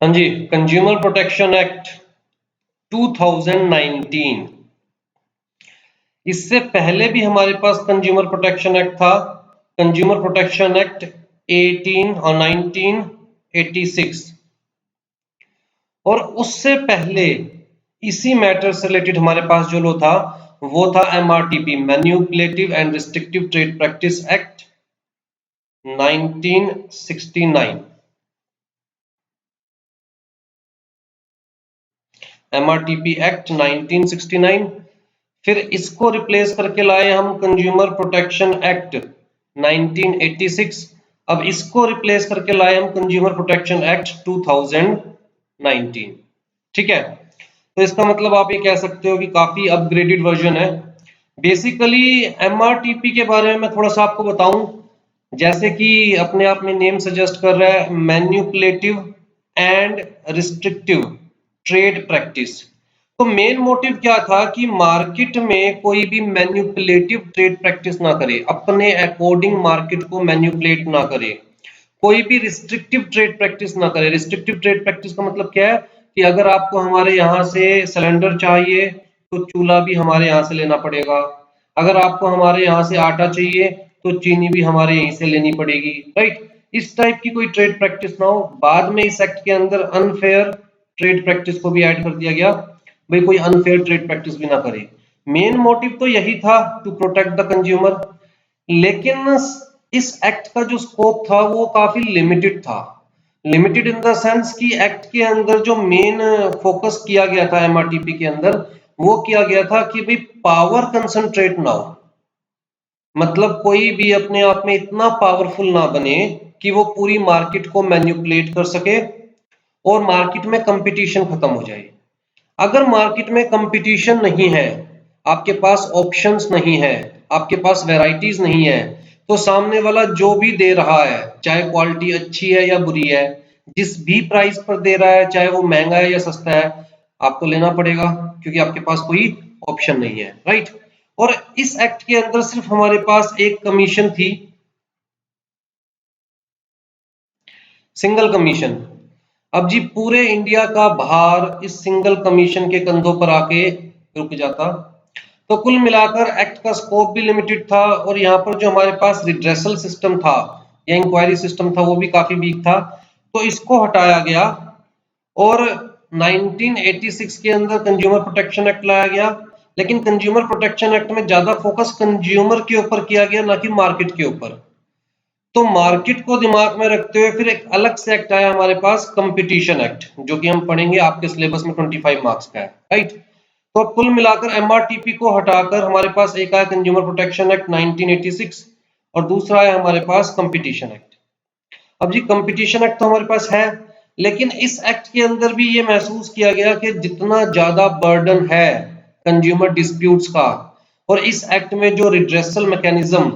हाँ जी, consumer protection act 2019। इससे पहले भी हमारे पास कंज्यूमर प्रोटेक्शन एक्ट था, कंज्यूमर प्रोटेक्शन एक्ट 18 और 1986। और उससे पहले इसी मैटर से रिलेटेड हमारे पास जो लो था वो था MRTP, manipulative and restrictive trade practice act 1969। MRTP act 1969। फिर इसको रिप्लेस करके लाए हम कंज्यूमर प्रोटेक्शन एक्ट 1986। अब इसको रिप्लेस करके लाए हम कंज्यूमर प्रोटेक्शन एक्ट 2019। ठीक है, तो इसका मतलब आप ये कह सकते हो कि काफी अपग्रेडेड वर्जन है। बेसिकली MRTP के बारे में मैं थोड़ा सा आपको बताऊं, जैसे कि अपने आप में नेम सजेस्ट कर रहा है, manipulative and restrictive trade practice. तो मेन मोटिव क्या था कि मार्केट में कोई भी मैन्युपुलेटिव ट्रेड प्रैक्टिस ना करे, अपने अकॉर्डिंग मार्केट को मैन्युपुलेट ना करे, कोई भी रिस्ट्रिक्टिव ट्रेड प्रैक्टिस ना करे। रिस्ट्रिक्टिव ट्रेड प्रैक्टिस का मतलब क्या है कि अगर आपको हमारे यहाँ से सिलेंडर चाहिए तो चूल्हा भी हमारे यहाँ से लेना पड़ेगा, अगर आपको हमारे यहाँ से आटा चाहिए तो चीनी भी हमारे यहीं से लेनी पड़ेगी, राइट। इस टाइप की कोई ट्रेड प्रैक्टिस ना हो। बाद में इस एक्ट के अंदर अनफेयर ट्रेड प्रैक्टिस को भी ऐड कर दिया गया, भाई कोई अनफेयर ट्रेड प्रैक्टिस भी ना करे। मेन मोटिव तो यही था, टू प्रोटेक्ट द कंज्यूमर। लेकिन इस एक्ट का जो स्कोप था वो काफी लिमिटेड था। लिमिटेड इन द सेंस कि एक्ट के अंदर जो मेन फोकस किया गया था MRTP के अंदर, वो किया गया था कि भाई पावर कंसंट्रेट ना हो, मतलब कोई भी अपने आप में इतना पावरफुल ना बने कि वो पूरी मार्केट को मैन्युपुलेट कर सके और मार्केट में कंपटीशन खत्म हो जाए। अगर मार्केट में कंपटीशन नहीं है, आपके पास ऑप्शंस नहीं है, आपके पास वैरायटीज नहीं है, तो सामने वाला जो भी दे रहा है, चाहे क्वालिटी अच्छी है या बुरी है, जिस भी प्राइस पर दे रहा है, चाहे वो महंगा है या सस्ता है, आपको लेना पड़ेगा क्योंकि आपके पास कोई ऑप्शन नहीं है, राइट। और इस एक्ट के अंदर सिर्फ हमारे पास एक कमीशन थी, सिंगल कमीशन। अब जी पूरे इंडिया का भार इस सिंगल कमीशन के कंधों पर आके रुक जाता। तो कुल मिलाकर एक्ट का स्कोप भी लिमिटेड था और यहाँ पर जो हमारे पास रिड्रेसल सिस्टम था या इंक्वायरी सिस्टम था वो भी काफी वीक था, तो इसको हटाया गया और 1986 के अंदर कंज्यूमर प्रोटेक्शन एक्ट लाया गया। लेकिन कंज्यूमर प्रोटेक्शन एक्ट में ज्यादा फोकस कंज्यूमर के ऊपर किया गया, ना कि मार्केट के ऊपर। तो मार्केट को दिमाग में रखते हुए फिर एक अलग से एक्ट आया हमारे पास, कंपटीशन एक्ट, जो कि हम पढ़ेंगे, आपके सिलेबस में 25 मार्क्स का है, राइट। तो कुल मिलाकर MRTP को हटाकर हमारे पास एक आया कंज्यूमर प्रोटेक्शन एक्ट 1986 और दूसरा आया हमारे पास कंपटीशन एक्ट। अब जी कंपटीशन एक्ट तो हमारे पास है, लेकिन इस एक्ट के अंदर भी ये महसूस किया गया कि जितना ज्यादा बर्डन है कंज्यूमर डिस्प्यूट्स का, और इस एक्ट में जो रिड्रेसल मैकेनिज्म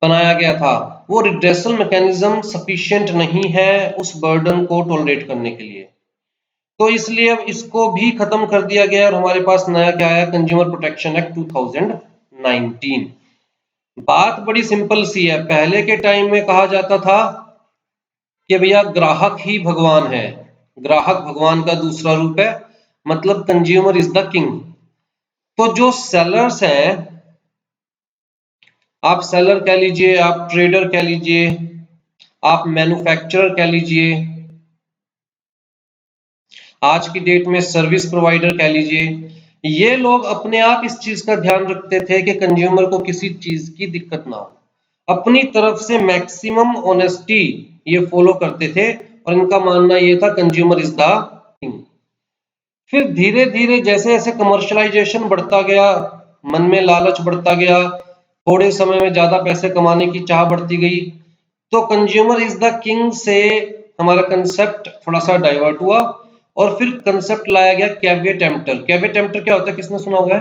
बनाया गया था वो रिड्रेसल मैकेनिज्म सफिशिएंट नहीं है उस बर्डन को टॉलरेट करने के लिए, तो इसलिए अब इसको भी खत्म कर दिया गया और हमारे पास नया क्या आया, कंज्यूमर प्रोटेक्शन एक्ट 2019। बात बड़ी सिंपल सी है, पहले के टाइम में कहा जाता था कि भैया ग्राहक ही भगवान है, ग्राहक भगवान का दूसरा रूप है, मतलब कंज्यूमर इज द किंग। तो जो सेलर्स हैं, आप सेलर कह लीजिए, आप ट्रेडर कह लीजिए, आप मैन्युफैक्चरर कह लीजिए, आज की डेट में सर्विस प्रोवाइडर कह लीजिए, ये लोग अपने आप इस चीज का ध्यान रखते थे कि कंज्यूमर को किसी चीज की दिक्कत ना हो, अपनी तरफ से मैक्सिमम ऑनेस्टी ये फॉलो करते थे और इनका मानना ये था कंज्यूमर इज द किंग। फिर धीरे धीरे जैसे जैसे कमर्शलाइजेशन बढ़ता गया, मन में लालच बढ़ता गया, थोड़े समय में ज्यादा पैसे कमाने की चाह बढ़ती गई, तो कंज्यूमर इज द किंग से हमारा कंसेप्ट थोड़ा सा डाइवर्ट हुआ और फिर कंसेप्ट लाया गया कैविएट एम्पटर। कैविएट एम्पटर क्या होता है, किसने सुना होगा?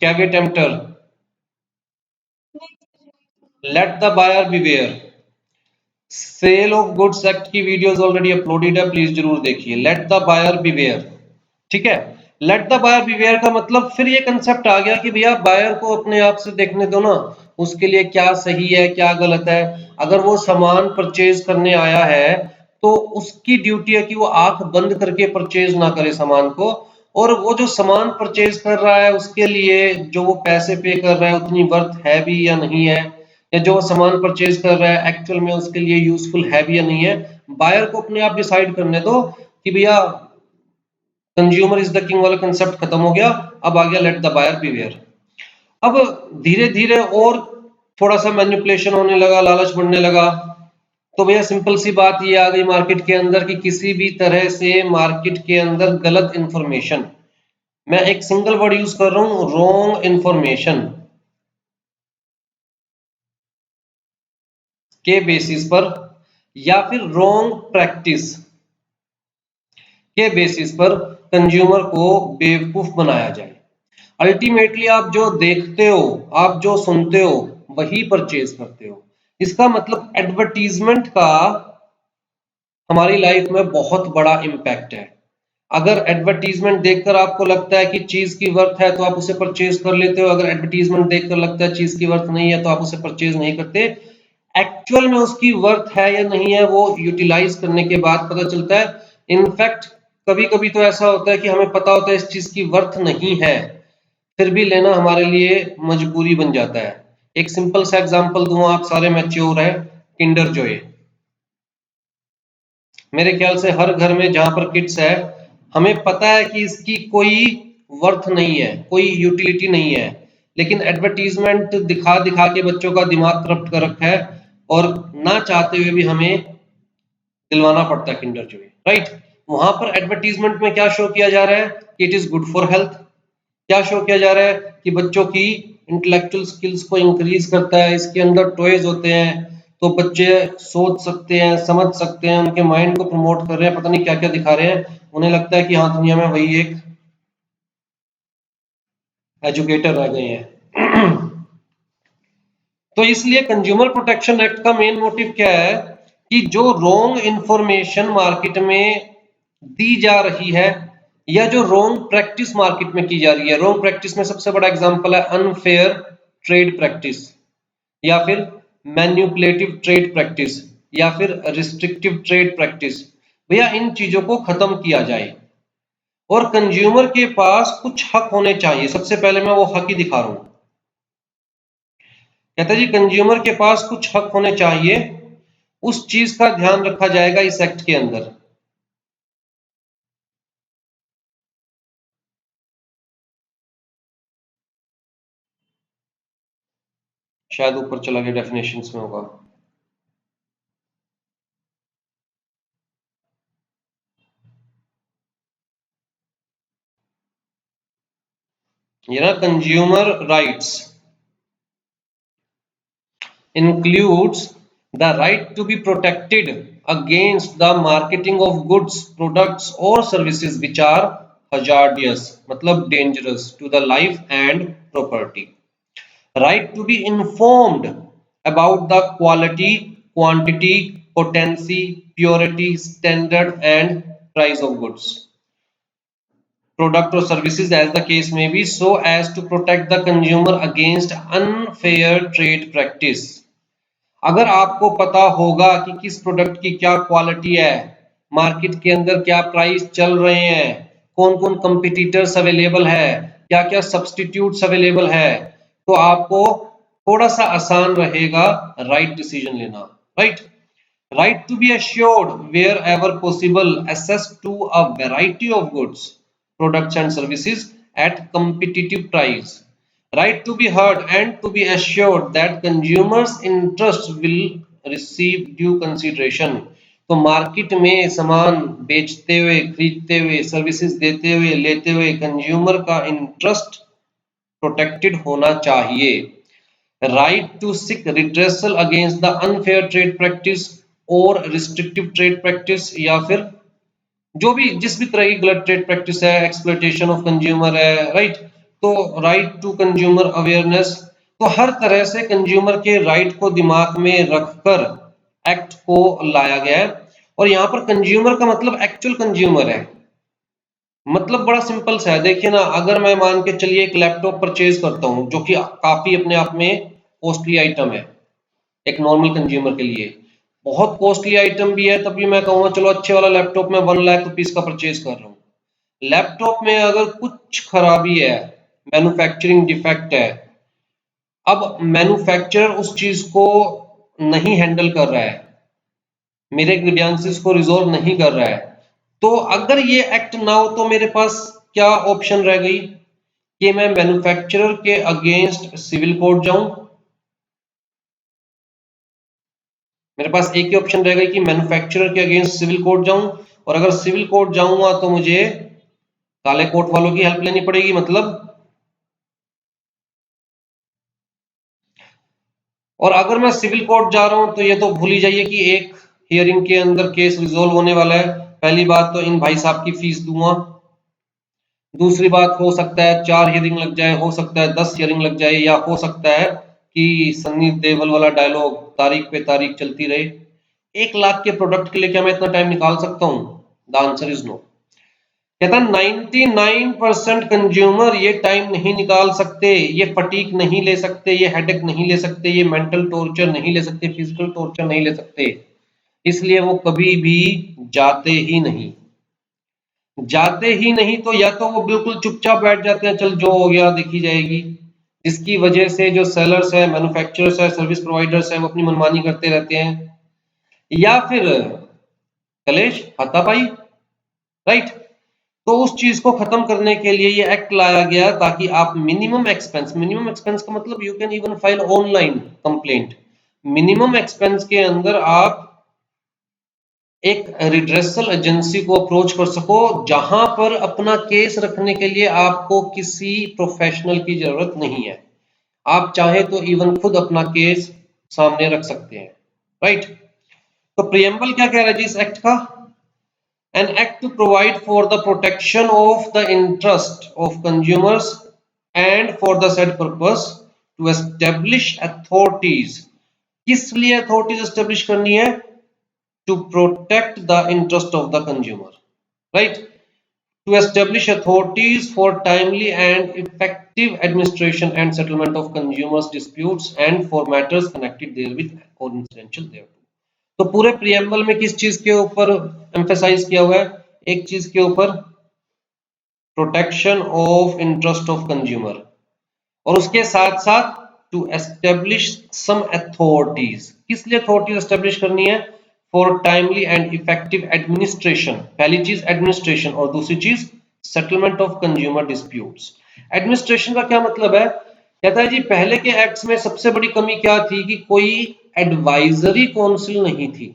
Caveat emptor, let the buyer beware. Sale of goods act की वीडियोस ऑलरेडी अपलोडेड है, प्लीज जरूर देखिए। लेट द बायर बीवेयर, ठीक है। लेट द बायर बीवेयर का मतलब फिर ये कंसेप्ट आ गया कि भैया बायर को अपने आप से देखने दो ना, उसके लिए क्या सही है क्या गलत है। अगर वो सामान परचेज करने आया है तो उसकी ड्यूटी है कि वो आंख बंद करके परचेज ना करे सामान को, और वो जो सामान परचेज कर रहा है उसके लिए जो वो पैसे पे कर रहा है उतनी वर्थ है भी या नहीं है, या जो वो सामान परचेज कर रहा है एक्चुअल में उसके लिए यूजफुल है भी या नहीं है। बायर को अपने आप डिसाइड करने दो कि भैया कंज्यूमर इज द किंग वाला कंसेप्ट खत्म हो गया, अब आ गया लेट द बायर बीवेयर। अब धीरे धीरे और थोड़ा सा मैनिपुलेशन होने लगा, लालच बढ़ने लगा। तो भैया सिंपल सी बात ये आ गई मार्केट के अंदर कि किसी भी तरह से मार्केट के अंदर गलत इंफॉर्मेशन, मैं एक सिंगल वर्ड यूज कर रहा हूं, रॉन्ग इंफॉर्मेशन के बेसिस पर या फिर रॉन्ग प्रैक्टिस के बेसिस पर कंज्यूमर को बेवकूफ बनाया जाए। अल्टीमेटली आप जो देखते हो, आप जो सुनते हो वही परचेज करते हो। इसका मतलब एडवर्टीजमेंट का हमारी लाइफ में बहुत बड़ा इम्पैक्ट है। अगर एडवर्टीजमेंट देखकर आपको लगता है कि चीज की वर्थ है तो आप उसे परचेज कर लेते हो, अगर एडवर्टीजमेंट देखकर लगता है चीज की वर्थ नहीं है तो आप उसे परचेज नहीं करते। एक्चुअल में उसकी वर्थ है या नहीं है वो यूटिलाइज करने के बाद पता चलता है। इनफैक्ट कभी कभी तो ऐसा होता है कि हमें पता होता है इस चीज की वर्थ नहीं है, फिर भी लेना हमारे लिए मजबूरी बन जाता है। एक सिंपल सा एग्जांपल दूं, आप सारे मैच्योर है, किंडर जॉय। मेरे ख्याल से हर घर में जहां पर किड्स है, हमें पता है कि इसकी कोई वर्थ नहीं है, कोई यूटिलिटी नहीं है, लेकिन एडवर्टीजमेंट दिखा दिखा के बच्चों का दिमाग करप्ट कर रखा है, और ना चाहते हुए भी हमें दिलवाना पड़ता है किंडर जॉय, राइट। वहां पर एडवर्टीजमेंट में क्या शो किया जा रहा है कि it is good for health. क्या शो किया जा रहा है कि बच्चों की इंटेलेक्चुअल स्किल्स को इंक्रीज करता है, इसके अंदर टॉयज होते हैं तो बच्चे सोच सकते हैं, समझ सकते हैं, उनके माइंड को प्रमोट कर रहे हैं, पता नहीं क्या क्या दिखा रहे हैं, उन्हें लगता है कि हाँ दुनिया में वही एक एजुकेटर रह गए हैं। तो इसलिए कंज्यूमर प्रोटेक्शन एक्ट का मेन मोटिव क्या है कि जो रॉन्ग इंफॉर्मेशन मार्केट में दी जा रही है या जो रॉन्ग प्रैक्टिस मार्केट में की जा रही है, रॉन्ग प्रैक्टिस में सबसे बड़ा एग्जांपल है अनफेयर ट्रेड प्रैक्टिस, या फिर मैन्युपुलेटिव ट्रेड प्रैक्टिस, या फिर रिस्ट्रिक्टिव ट्रेड प्रैक्टिस। भैया इन चीजों को खत्म किया जाए और कंज्यूमर के पास कुछ हक होने चाहिए। सबसे पहले मैं वो हक ही दिखा रहा हूं। कहता है जी कंज्यूमर के पास कुछ हक होने चाहिए, उस चीज का ध्यान रखा जाएगा इस एक्ट के अंदर। शायद ऊपर चला गया, डेफिनेशंस में होगा। ये ना consumer rights includes the right to be protected against the marketing of goods, products or services which are hazardous, मतलब dangerous to the life and property. Right to be informed about the quality, quantity, potency, purity, standard and price of goods, product or services as the case may be, so as to protect the consumer against unfair trade practice. अगर आपको पता होगा कि किस product की क्या quality है, market के अंदर क्या प्राइस चल रहे हैं, कौन कौन कंपटीटर्स अवेलेबल है, क्या क्या सब्स्टिट्यूट्स अवेलेबल है, तो आपको थोड़ा सा आसान रहेगा राइट डिसीजन लेना, right. Right to be assured wherever possible access to a variety of goods, products and services at competitive price. Right to be heard and to be assured that consumers interests will receive due consideration. तो market में सामान बेचते हुए, खरीदते हुए, services देते हुए, लेते हुए कंज्यूमर का इंटरेस्ट प्रोटेक्टेड होना चाहिए। Right to seek redressal against the unfair trade practice और रिस्ट्रिक्टिव ट्रेड प्रैक्टिस, या फिर जो भी जिस भी तरह की गलत ट्रेड प्रैक्टिस है, एक्सप्लॉइटेशन ऑफ कंज्यूमर है, राइट। तो राइट टू कंज्यूमर अवेयरनेस, तो हर तरह से कंज्यूमर के राइट को दिमाग में रखकर एक्ट को लाया गया है। और यहाँ पर कंज्यूमर का मतलब एक्चुअल कंज्यूमर है, मतलब बड़ा सिंपल सा है। देखिए ना, अगर मैं मान के चलिए एक लैपटॉप परचेज करता हूँ जो कि काफी अपने आप में कॉस्टली आइटम है, एक नॉर्मल कंज्यूमर के लिए। बहुत कॉस्टली आइटम भी है, तभी मैं कहूँगा चलो अच्छे वाला लैपटॉप में 1 लाख रुपीस का परचेज कर रहा हूँ। लैपटॉप में अगर कुछ खराबी है, मैन्युफैक्चरिंग डिफेक्ट है, अब मैन्युफैक्चरर उस चीज को नहीं हैंडल कर रहा है, मेरे ग्रीवियंसेस को रिजॉल्व नहीं कर रहा है, तो अगर ये एक्ट ना हो तो मेरे पास क्या ऑप्शन रह गई कि मैं मैन्युफैक्चरर के अगेंस्ट सिविल कोर्ट जाऊं। मेरे पास एक ही ऑप्शन रह गई कि मैन्युफैक्चरर के अगेंस्ट सिविल कोर्ट जाऊं, और अगर सिविल कोर्ट जाऊंगा तो मुझे काले कोर्ट वालों की हेल्प लेनी पड़ेगी। मतलब, और अगर मैं सिविल कोर्ट जा रहा हूं तो ये तो भूल ही जाइए कि एक हियरिंग के अंदर केस रिजोल्व होने वाला है। पहली बात तो इन भाई साहब की फीस दूंगा, दूसरी बात हो सकता है 4 हियरिंग लग जाए, हो सकता है 10 हियरिंग लग जाए, या हो सकता है कि सन्नी देओल वाला डायलॉग तारीख पे तारीख चलती रहे। 1 लाख के प्रोडक्ट के लिए क्या मैं इतना टाइम निकाल सकता हूँ? The answer is no. कहता 99% कंज्यूमर ये टाइम नहीं निकाल सकते, ये फटीक नहीं ले सकते, ये हेडेक नहीं ले सकते, ये मेंटल टॉर्चर नहीं ले सकते, फिजिकल टॉर्चर नहीं ले सकते, इसलिए वो कभी भी जाते ही नहीं। जाते ही नहीं तो या तो वो बिल्कुल चुपचाप बैठ जाते हैं, चल जो हो गया देखी जाएगी, जिसकी वजह से जो सेलर्स है, मैन्युफैक्चरर्स है, सर्विस प्रोवाइडर्स है, वो अपनी मनमानी करते रहते हैं, या फिर कलेश हाथापाई, राइट। तो उस चीज को खत्म करने के लिए ये एक्ट लाया गया ताकि आप मिनिमम एक्सपेंस का मतलब you can even file online complaint. Minimum expense के अंदर आप एक रिड्रेसल एजेंसी को अप्रोच कर सको, जहां पर अपना केस रखने के लिए आपको किसी प्रोफेशनल की जरूरत नहीं है। आप चाहे तो इवन खुद अपना केस सामने रख सकते हैं, राइट। तो प्रियम्बल क्या कह रहा है जी इस एक्ट का? An act to provide for the protection of the interest of consumers and for the said purpose to establish authorities। किस लिए authorities establish करनी है? To protect the interest of the consumer, right? To establish authorities for timely and effective administration and settlement of consumers disputes and for matters connected therewith or incidental thereto। तो पूरे preamble में किस चीज के ऊपर emphasise किया हुआ है? एक चीज के ऊपर, protection of interest of consumer, और उसके साथ साथ टू एस्टेब्लिश सम अथॉरिटीज। किस लिए अथॉरिटीज एस्टेब्लिश करनी है? For timely and effective administration. पहली चीज एडमिनिस्ट्रेशन, और दूसरी चीज settlement of consumer disputes. Administration का क्या मतलब है? कहता है जी पहले के एक्ट्स में सबसे बड़ी कमी क्या थी कि कोई एडवाइजरी काउंसिल नहीं थी।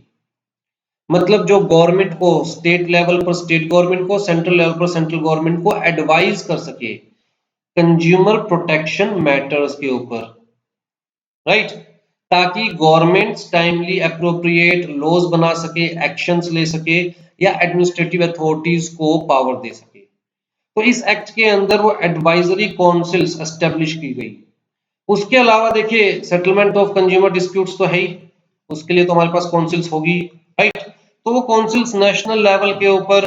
मतलब जो गवर्नमेंट को स्टेट लेवल पर स्टेट गवर्नमेंट को, सेंट्रल लेवल पर सेंट्रल गवर्नमेंट को एडवाइज कर सके कंज्यूमर प्रोटेक्शन मैटर्स के ऊपर, राइट। ताकि गवर्नमेंट टाइमली अप्रोप्रिएट लॉज बना सके, एक्शंस ले सके, या एडमिनिस्ट्रेटिव अथॉरिटीज को पावर दे सके। तो इस एक्ट के अंदर वो एडवाइजरी काउंसिल्स एस्टेब्लिश की गई। उसके अलावा देखिए सेटलमेंट ऑफ कंज्यूमर डिस्प्यूट्स तो है ही, उसके लिए तो हमारे पास काउंसिल्स होगी, राइट। तो वो काउंसिल्स नेशनल लेवल के ऊपर,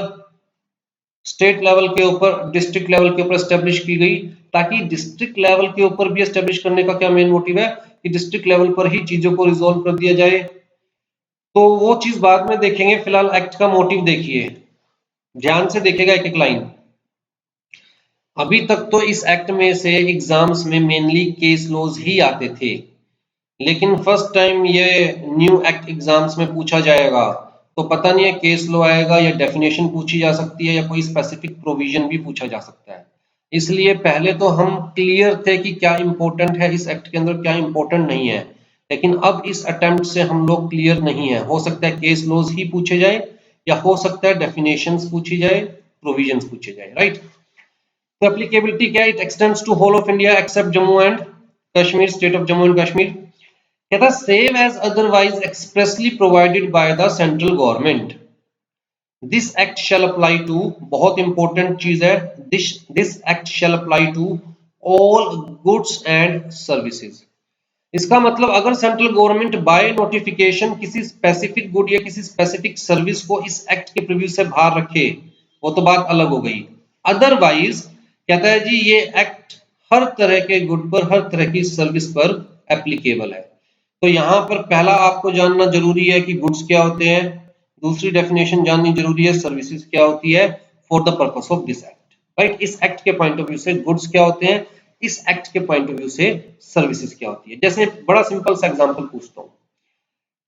स्टेट लेवल के ऊपर, डिस्ट्रिक्ट लेवल के ऊपर एस्टेब्लिश की गई, ताकि डिस्ट्रिक्ट लेवल के ऊपर भी एस्टेब्लिश करने का क्या मेन मोटिव है कि डिस्ट्रिक्ट लेवल पर ही चीजों को रिजोल्व कर दिया जाए। तो वो चीज बाद में देखेंगे, फिलहाल एक्ट का मोटिव देखिए, ध्यान से देखेगा एक एक लाइन। अभी तक तो इस एक्ट में से एग्जाम्स में मेनली केस लॉज ही आते थे, लेकिन फर्स्ट टाइम ये न्यू एक्ट एग्जाम्स में पूछा जाएगा, तो पता नहीं है केस लॉ आएगा या डेफिनेशन पूछी जा सकती है या कोई स्पेसिफिक प्रोविजन भी पूछा जा सकता है। इसलिए पहले तो हम क्लियर थे कि क्या इंपॉर्टेंट है इस एक्ट के अंदर, क्या इंपॉर्टेंट नहीं है, लेकिन अब इस अटेम्प्ट से हम लोग क्लियर नहीं है। हो सकता है केस लॉज ही पूछे जाए, या हो सकता है डेफिनेशंस पूछी जाए, प्रोविजंस पूछे जाए, राइट। तो एप्लीकेबिलिटी क्या है? It extends to whole of India except Jammu and Kashmir, state of Jammu and Kashmir. कहता save as otherwise expressly provided by the central government, this act shall apply to, बहुत इंपॉर्टेंट चीज है, this act shall apply to all goods and services. इसका मतलब अगर central government by notification किसी specific good या किसी स्पेसिफिक सर्विस को इस एक्ट के प्रीव्यू से बाहर रखे, वो तो बात अलग हो गई। अदरवाइज कहता है जी ये एक्ट हर तरह के गुड पर, हर तरह की सर्विस पर एप्लीकेबल है। तो यहां पर पहला आपको जानना जरूरी है कि गुड्स क्या होते हैं, दूसरी डेफिनेशन जाननी जरूरी है सर्विसेज क्या होती है for the purpose of this act, right. इस एक्ट के पॉइंट ऑफ व्यू से गुड्स क्या होते हैं, इस एक्ट के पॉइंट ऑफ व्यू से सर्विसेज क्या होती है। जैसे बड़ा सिंपल सा एग्जांपल पूछता हूं,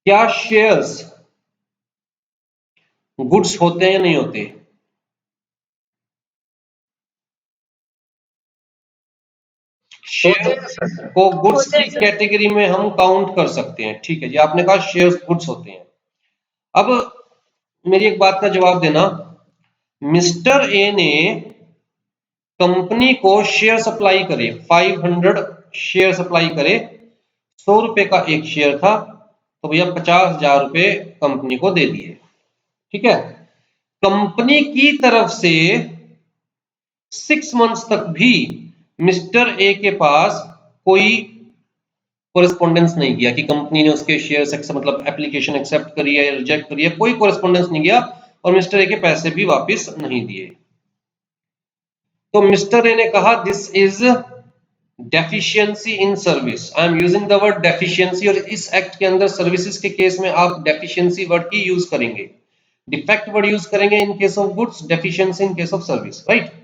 क्या शेयर्स गुड्स होते हैं या नहीं होते? शेयर्स को गुड्स की कैटेगरी में हम काउंट कर सकते हैं, ठीक है जी। आपने कहा शेयर्स गुड्स होते हैं। अब मेरी एक बात का जवाब देना, मिस्टर ए ने कंपनी को शेयर सप्लाई करे, 500 शेयर सप्लाई करे, 100 रुपए का एक शेयर था, तो भैया 50,000 रुपए कंपनी को दे दिए, ठीक है। कंपनी की तरफ से 6 मंथ्स तक भी मिस्टर ए के पास कोई कोरेस्पोंडेंस नहीं किया कि कंपनी ने उसके शेयर मतलब एप्लीकेशन एक्सेप्ट करी है, रिजेक्ट करी है, कोई कोरेस्पोंडेंस नहीं किया और मिस्टर ए के पैसे भी वापस नहीं दिए। तो मिस्टर ए ने कहा this is deficiency in service, I am using the word deficiency, और इस एक्ट के अंदर सर्विसेज के केस में आप डेफिशिएंसी वर्ड की यूज करेंगे, डिफेक्ट वर्ड यूज करेंगे in case of goods, deficiency in case of service, right.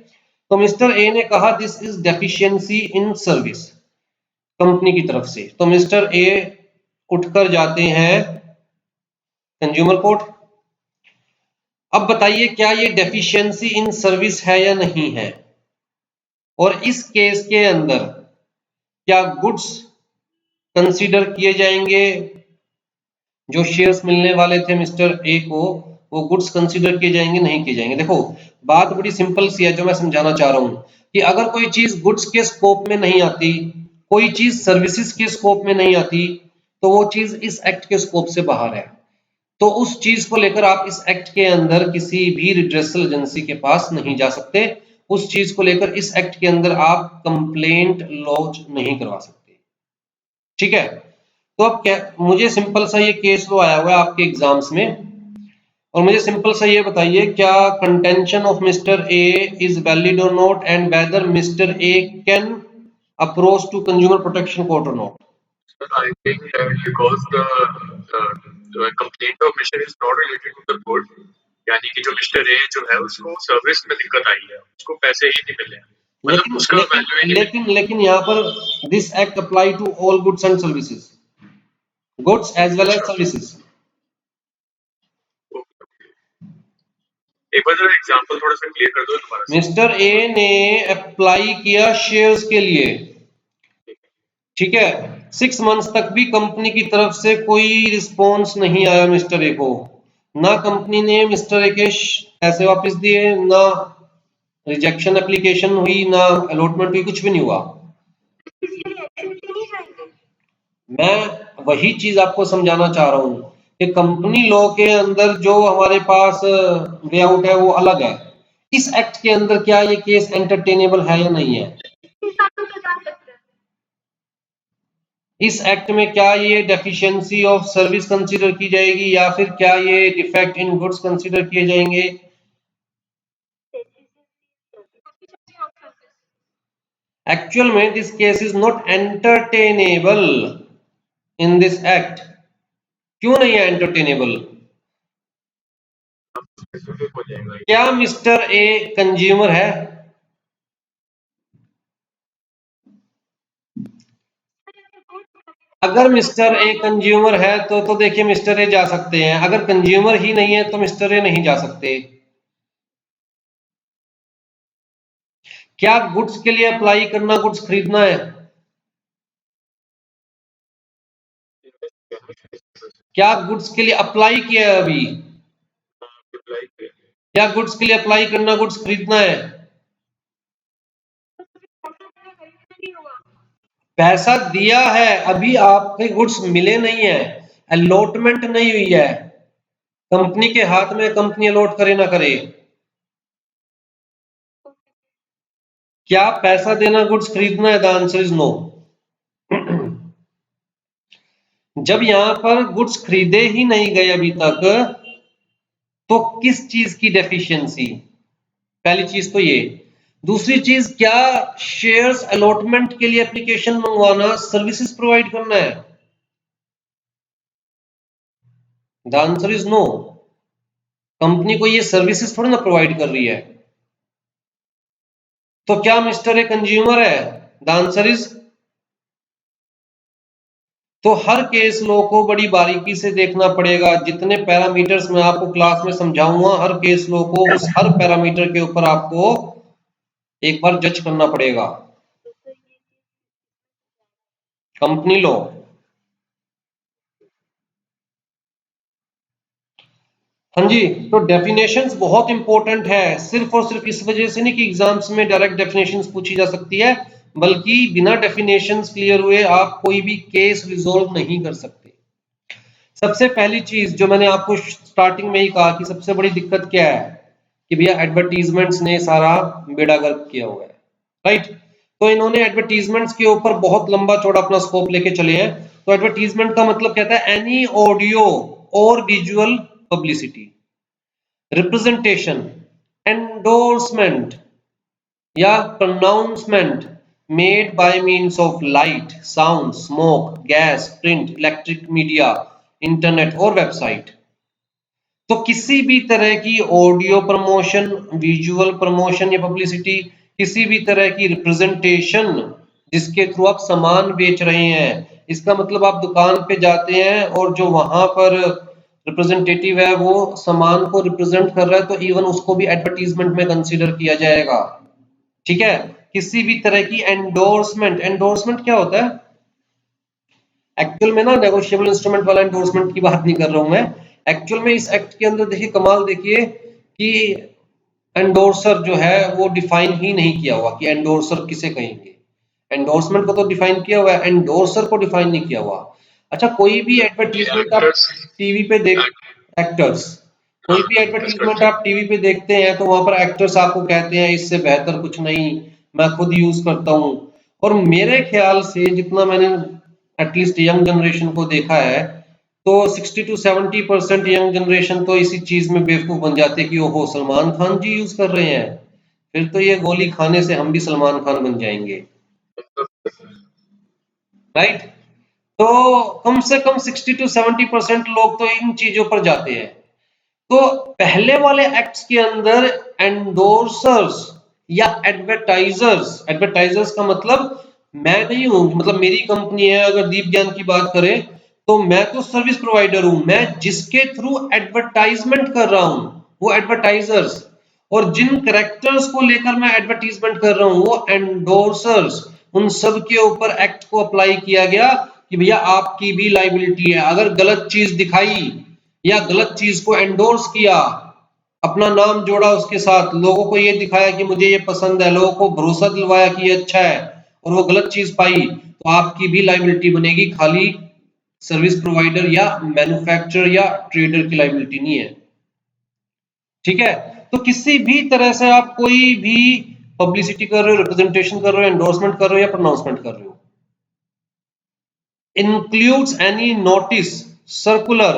तो मिस्टर ए ने कहा this is deficiency in service company की तरफ से, तो मिस्टर ए उठकर जाते हैं कंज्यूमर कोर्ट। अब बताइए क्या ये डेफिशिएंसी इन सर्विस है या नहीं है, और इस केस के अंदर क्या गुड्स कंसीडर किए जाएंगे, जो शेयर्स मिलने वाले थे मिस्टर ए को वो गुड्स कंसीडर किए जाएंगे नहीं किए जाएंगे? देखो बात बड़ी सिंपल सी है जो मैं समझाना चाह रहा हूं कि अगर कोई चीज गुड्स के स्कोप में नहीं आती, कोई चीज सर्विसेज के स्कोप में नहीं आती, तो वो चीज इस एक्ट के स्कोप से बाहर है। तो उस चीज को लेकर आप इस एक्ट के अंदर किसी भी रिड्रेसल एजेंसी के पास नहीं जा सकते, उस चीज को लेकर इस एक्ट के अंदर आप कंप्लेंट लॉन्च नहीं करवा सकते, ठीक है। तो अब क्या, मुझे सिंपल सा ये केस लो आया हुआ है आपके एग्जाम्स में, और मुझे सिंपल सा ये बताइए क्या contention of mister A is valid or not, and whether mister A can approach to consumer protection court or not? I think that because the complaint of Mr. is not related to the court, यानी कि जो mister A जो है उसको service में दिक्कत आई है, उसको पैसे ही नहीं मिले, मतलब उसका वैल्यू ही नहीं मिला। लेकिन यहाँ पर this act apply to all goods and services, goods as well as services. एक बार जरा एग्जांपल थोड़ा सा क्लियर कर दो दोबारा से। मिस्टर ए ने अप्लाई किया शेयर्स के लिए, ठीक है, 6 मंथ्स तक भी कंपनी की तरफ से कोई रिस्पॉन्स नहीं आया मिस्टर ए को, ना कंपनी ने मिस्टर ए के पैसे वापस दिए, ना रिजेक्शन एप्लीकेशन हुई, ना अलॉटमेंट हुई, कुछ भी नहीं हुआ। मैं वही चीज आपको समझाना चाह रहा हूं कि कंपनी लॉ के अंदर जो हमारे पास वे आउट है वो अलग है, इस एक्ट के अंदर क्या ये केस एंटरटेनेबल है या नहीं है? इस एक्ट में क्या ये डेफिशिएंसी ऑफ सर्विस कंसीडर की जाएगी या फिर क्या ये डिफेक्ट इन गुड्स कंसीडर किए जाएंगे? एक्चुअल में this case is not entertainable in this act. क्यों नहीं है एंटरटेनेबल? क्या मिस्टर ए कंज्यूमर है? अगर मिस्टर ए कंज्यूमर है तो देखिए मिस्टर ए जा सकते हैं, अगर कंज्यूमर ही नहीं है तो मिस्टर ए नहीं जा सकते। क्या गुड्स के लिए अप्लाई करना गुड्स खरीदना है? क्या गुड्स के लिए अप्लाई किया है अभी? क्या गुड्स के लिए अप्लाई करना गुड्स खरीदना है? पैसा दिया है, अभी आपके गुड्स मिले नहीं है, अलॉटमेंट नहीं हुई है, कंपनी के हाथ में, कंपनी अलॉट करे ना करे। क्या पैसा देना गुड्स खरीदना है? The answer is no. जब यहां पर गुड्स खरीदे ही नहीं गए अभी तक, तो किस चीज की डेफिशिएंसी? पहली चीज तो ये। दूसरी चीज, क्या शेयर्स अलॉटमेंट के लिए एप्लीकेशन मंगवाना सर्विसेज प्रोवाइड करना है? The answer is no. Company को ये सर्विसेज थोड़ी ना प्रोवाइड कर रही है। तो क्या मिस्टर ए कंज्यूमर है? द आंसर इज, तो हर केस लॉ को बड़ी बारीकी से देखना पड़ेगा। जितने पैरामीटर्स मैं आपको क्लास में समझाऊंगा, हर केस लॉ को उस हर पैरामीटर के ऊपर आपको एक बार जज करना पड़ेगा। कंपनी लॉ, हाँ जी। तो डेफिनेशंस बहुत इंपॉर्टेंट है, सिर्फ और सिर्फ इस वजह से नहीं कि एग्जाम्स में डायरेक्ट डेफिनेशंस पूछी जा सकती है, बल्कि बिना डेफिनेशंस क्लियर हुए आप कोई भी केस रिजॉल्व नहीं कर सकते। सबसे पहली चीज जो मैंने आपको स्टार्टिंग में ही कहा कि सबसे बड़ी दिक्कत क्या है कि भैया एडवर्टीजमेंट्स ने सारा बेड़ा गर्क किया हुआ है, राइट। तो इन्होंने एडवर्टीजमेंट्स के ऊपर बहुत लंबा चौड़ा अपना स्कोप लेके चले हैं। तो एडवर्टीजमेंट का मतलब कहता है एनी ऑडियो और विजुअल पब्लिसिटी, रिप्रेजेंटेशन, एंडोर्समेंट या pronouncement made by means of light, sound, smoke, gas, print, electric media, internet और वेबसाइट। तो किसी भी तरह की ऑडियो प्रमोशन, विजुअल प्रमोशन या पब्लिसिटी, किसी भी तरह की रिप्रेजेंटेशन जिसके थ्रू आप सामान बेच रहे हैं, इसका मतलब आप दुकान पे जाते हैं और जो वहां पर रिप्रेजेंटेटिव है वो सामान को रिप्रेजेंट कर रहा है, तो इवन उसको भी एडवर्टीजमेंट में कंसीडर किया जाएगा, ठीक है। किसी भी तरह की एंडोर्समेंट, एंडोर्समेंट क्या होता है एक्चुअल में ना, नेगोशिएबल इंस्ट्रूमेंट वाला एंडोर्समेंट की बात नहीं कर रहा हूं मैं। एक्चुअल में इस एक्ट के अंदर देखिए कमाल, देखिए कि एंडोर्सर जो है वो डिफाइन ही नहीं किया हुआ कि एंडोर्सर किसे कहेंगे। एंडोर्समेंट को तो डिफाइन किया हुआ है, एंडोर्सर को डिफाइन नहीं किया हुआ। अच्छा, कोई भी एडवर्टीजमेंट आप टीवी पे देख, एक्टर्स, कोई भी एडवर्टीजमेंट आप टीवी पे देखते हैं तो वहां पर एक्टर्स आपको कहते हैं इससे बेहतर कुछ नहीं, मैं खुद यूज करता हूं। और मेरे ख्याल से जितना मैंने एटलीस्ट यंग जनरेशन को देखा है, तो 60 to 70% यंग जनरेशन तो इसी चीज में बेवकूफ बन जाते हैं कि ओहो सलमान खान जी यूज कर रहे हैं, फिर तो ये गोली खाने से हम भी सलमान खान बन जाएंगे, राइट। तो कम से कम 60 to 70% लोग तो इन चीजों पर जाते हैं। तो पहले वाले एक्ट्स के अंदर एंडोर्सर्स या एडवर्टाइजर्स, एडवर्टाइजर्स का मतलब मैं नहीं हूं, मतलब मेरी कंपनी है, अगर दीप ज्ञान की बात करें तो मैं तो सर्विस प्रोवाइडर हूं, मैं जिसके थ्रू एडवर्टाइजमेंट कर रहा हूं वो एडवर्टाइजर्स, और जिन करेक्टर्स को लेकर मैं एडवर्टीजमेंट कर रहा हूं वो एंडोर्सर्स। उन सब के ऊपर एक्ट को अप्लाई किया गया कि भैया आपकी भी लाइबिलिटी है, अगर गलत चीज दिखाई या गलत चीज को एंडोर्स किया, अपना नाम जोड़ा उसके साथ, लोगों को ये दिखाया कि मुझे ये पसंद है, लोगों को भरोसा दिलवाया कि ये अच्छा है, और वो गलत चीज पाई, तो आपकी भी लाइबिलिटी बनेगी, खाली सर्विस प्रोवाइडर या मैन्युफैक्चरर या ट्रेडर की लाइबिलिटी नहीं है, ठीक है। तो किसी भी तरह से आप कोई भी पब्लिसिटी कर रहे हो, रिप्रेजेंटेशन कर रहे हो, एंडोर्समेंट कर रहे हो या प्रोनाउंसमेंट कर रहे हो, includes any notice, circular,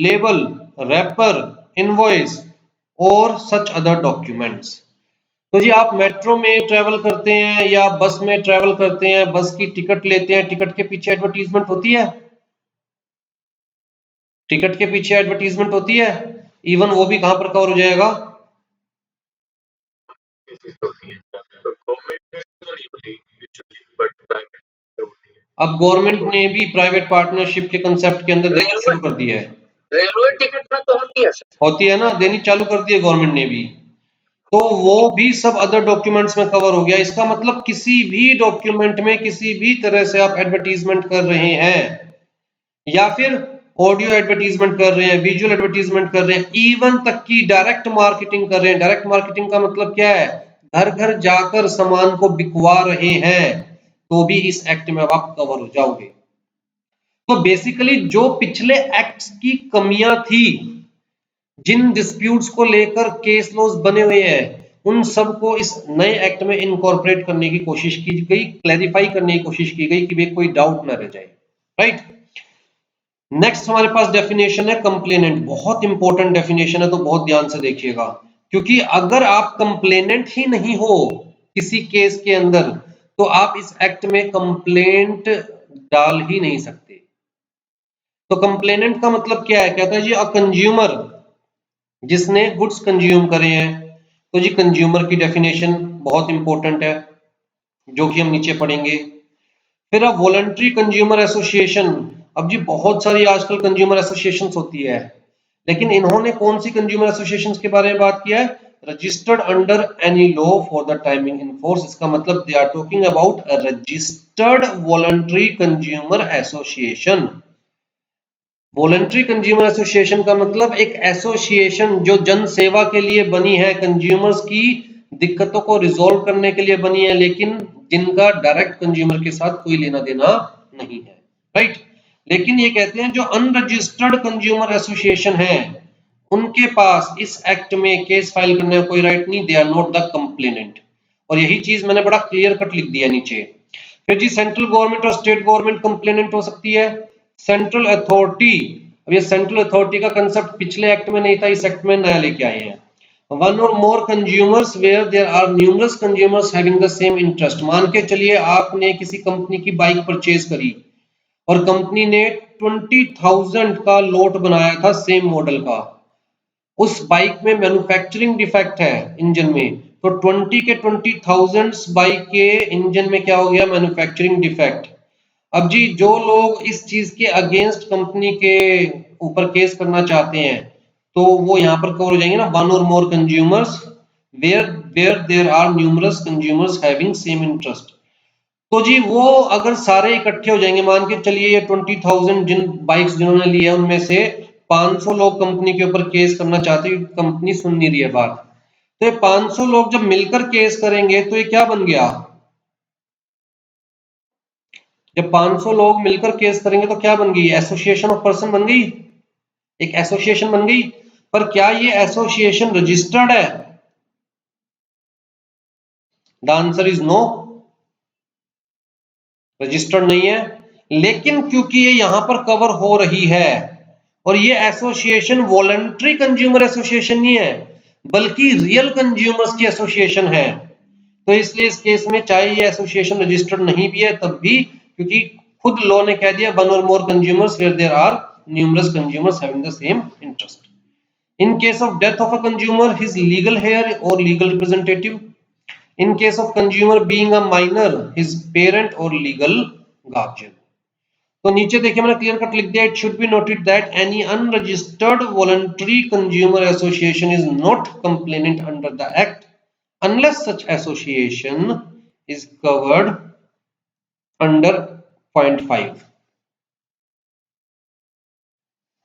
label, wrapper, invoice और such other documents। तो जी आप मेट्रो में ट्रेवल करते हैं या बस में ट्रेवल करते हैं, बस की टिकट लेते हैं, टिकट के पीछे एडवर्टीजमेंट होती है, टिकट के पीछे एडवर्टीजमेंट होती है, इवन वो भी कहां पर कवर हो जाएगा, अब गवर्नमेंट ने भी प्राइवेट पार्टनरशिप के कंसेप्ट के अंदर देना शुरू कर दिया है, रेलवे टिकट में तो होती है ना, देनी चालू कर दी है गवर्नमेंट ने भी, तो वो भी सब अदर डॉक्यूमेंट्स में कवर हो गया। इसका मतलब किसी भी डॉक्यूमेंट में किसी भी तरह से आप एडवर्टीजमेंट कर रहे हैं या फिर ऑडियो एडवर्टीजमेंट कर रहे हैं, विजुअल एडवर्टीजमेंट कर रहे हैं, इवन तक की डायरेक्ट मार्केटिंग कर रहे हैं। डायरेक्ट मार्केटिंग का मतलब क्या है, घर घर जाकर सामान को बिकवा रहे हैं, तो भी इस एक्ट में आप कवर हो जाओगे। तो बेसिकली जो पिछले एक्ट्स की कमियां थी, जिन डिस्प्यूट्स को लेकर केस लॉज बने हुए हैं, उन सब को इस नए एक्ट में इनकॉर्पोरेट करने की कोशिश की गई, क्लैरिफाई करने की कोशिश की गई कि वे कोई डाउट ना रह जाए, राइट। नेक्स्ट हमारे पास डेफिनेशन है कंप्लेनेंट, बहुत इंपॉर्टेंट डेफिनेशन है, तो बहुत ध्यान से देखिएगा, क्योंकि अगर आप कंप्लेनेंट ही नहीं हो किसी केस के अंदर तो आप इस एक्ट में कंप्लेंट डाल ही नहीं सकते। तो कंप्लेनेंट का मतलब क्या है? कहता है जी अ कंज्यूमर, जिसने गुड्स कंज्यूम करे हैं। तो जी कंज्यूमर की डेफिनेशन बहुत इंपॉर्टेंट है, जो कि हम नीचे पढ़ेंगे। फिर अब वॉलंटरी कंज्यूमर एसोसिएशन। अब जी बहुत सारी आजकल कंज्यूमर एसोसिएशंस होती है, लेकिन इन्होंने कौन सी कंज्यूमर एसोसिएशंस के बारे में बात किया है? Registered under any law for the timing in force. इसका मतलब they are talking about a registered voluntary consumer association. Voluntary consumer association का मतलब एक एसोसिएशन जो जन सेवा के लिए बनी है, कंज्यूमर्स की दिक्कतों को रिजॉल्व करने के लिए बनी है, लेकिन जिनका डायरेक्ट कंज्यूमर के साथ कोई लेना देना नहीं है, राइट। लेकिन ये कहते हैं जो अनरजिस्टर्ड कंज्यूमर एसोसिएशन है, उनके पास इस एक्ट में केस फाइल करने का कोई राइट नहीं, they are not the complainant. और यही चीज मैंने बड़ा क्लियर कट लिख दिया नीचे। फिर जी सेंट्रल गवर्नमेंट और स्टेट गवर्नमेंट कंप्लेनेंट हो सकती है। सेंट्रल अथॉरिटी, अब ये सेंट्रल अथॉरिटी का कंसेप्ट पिछले एक्ट में नहीं था, इस एक्ट में नया लेके आए हैं। One or more consumers where there are numerous consumers having the same interest. मान के चलिए आपने किसी कंपनी की बाइक परचेज करी और कंपनी ने 20,000 का लोट बनाया था सेम मॉडल का। उस बाइक में मैन्युफैक्चरिंग डिफेक्ट है इंजन में, तो 20 के 20,000 बाइक के इंजन में क्या हो गया? Manufacturing defect. अब जी जो लोग इस चीज के अगेंस्ट कंपनी के ऊपर केस करना चाहते हैं, तो वो यहाँ पर कवर हो जाएंगे ना, one or more consumers where where there are numerous consumers having same interest. तो जी वो अगर सारे इकट्ठे हो जाएंगे, मान के चलिए ये 20,000 जिन बाइक्स जिन्होंने लिए हैं उनमें से 500 लोग कंपनी के ऊपर केस करना चाहते हैं, कंपनी सुन नहीं रही है बात। तो ये 500 लोग जब मिलकर केस करेंगे तो ये क्या बन गया? जब 500 लोग मिलकर केस करेंगे तो क्या बन गई? एसोसिएशन ऑफ पर्सन बन गई, एक एसोसिएशन बन गई। पर क्या ये एसोसिएशन रजिस्टर्ड है? The answer is no, registered नहीं है। लेकिन क्योंकि ये यहां पर कवर हो रही है, और ये एसोसिएशन वॉलंटरी कंज्यूमर एसोसिएशन नहीं है, बल्कि रियल कंज्यूमर्स की एसोसिएशन है, तो इसलिए इस केस में चाहे ये एसोसिएशन रजिस्टर्ड नहीं भी है तब भी, क्योंकि खुद लॉ ने कह दिया one or more consumers where there are numerous consumers having the same interest. In case of death of a consumer, his legal heir or legal representative. In case of consumer being a minor, his parent or legal guardian. तो नीचे देखिए मैंने clear cut लिख दिया, it should be noted that any unregistered voluntary consumer association is not complainant under the act unless such association is covered under point 5।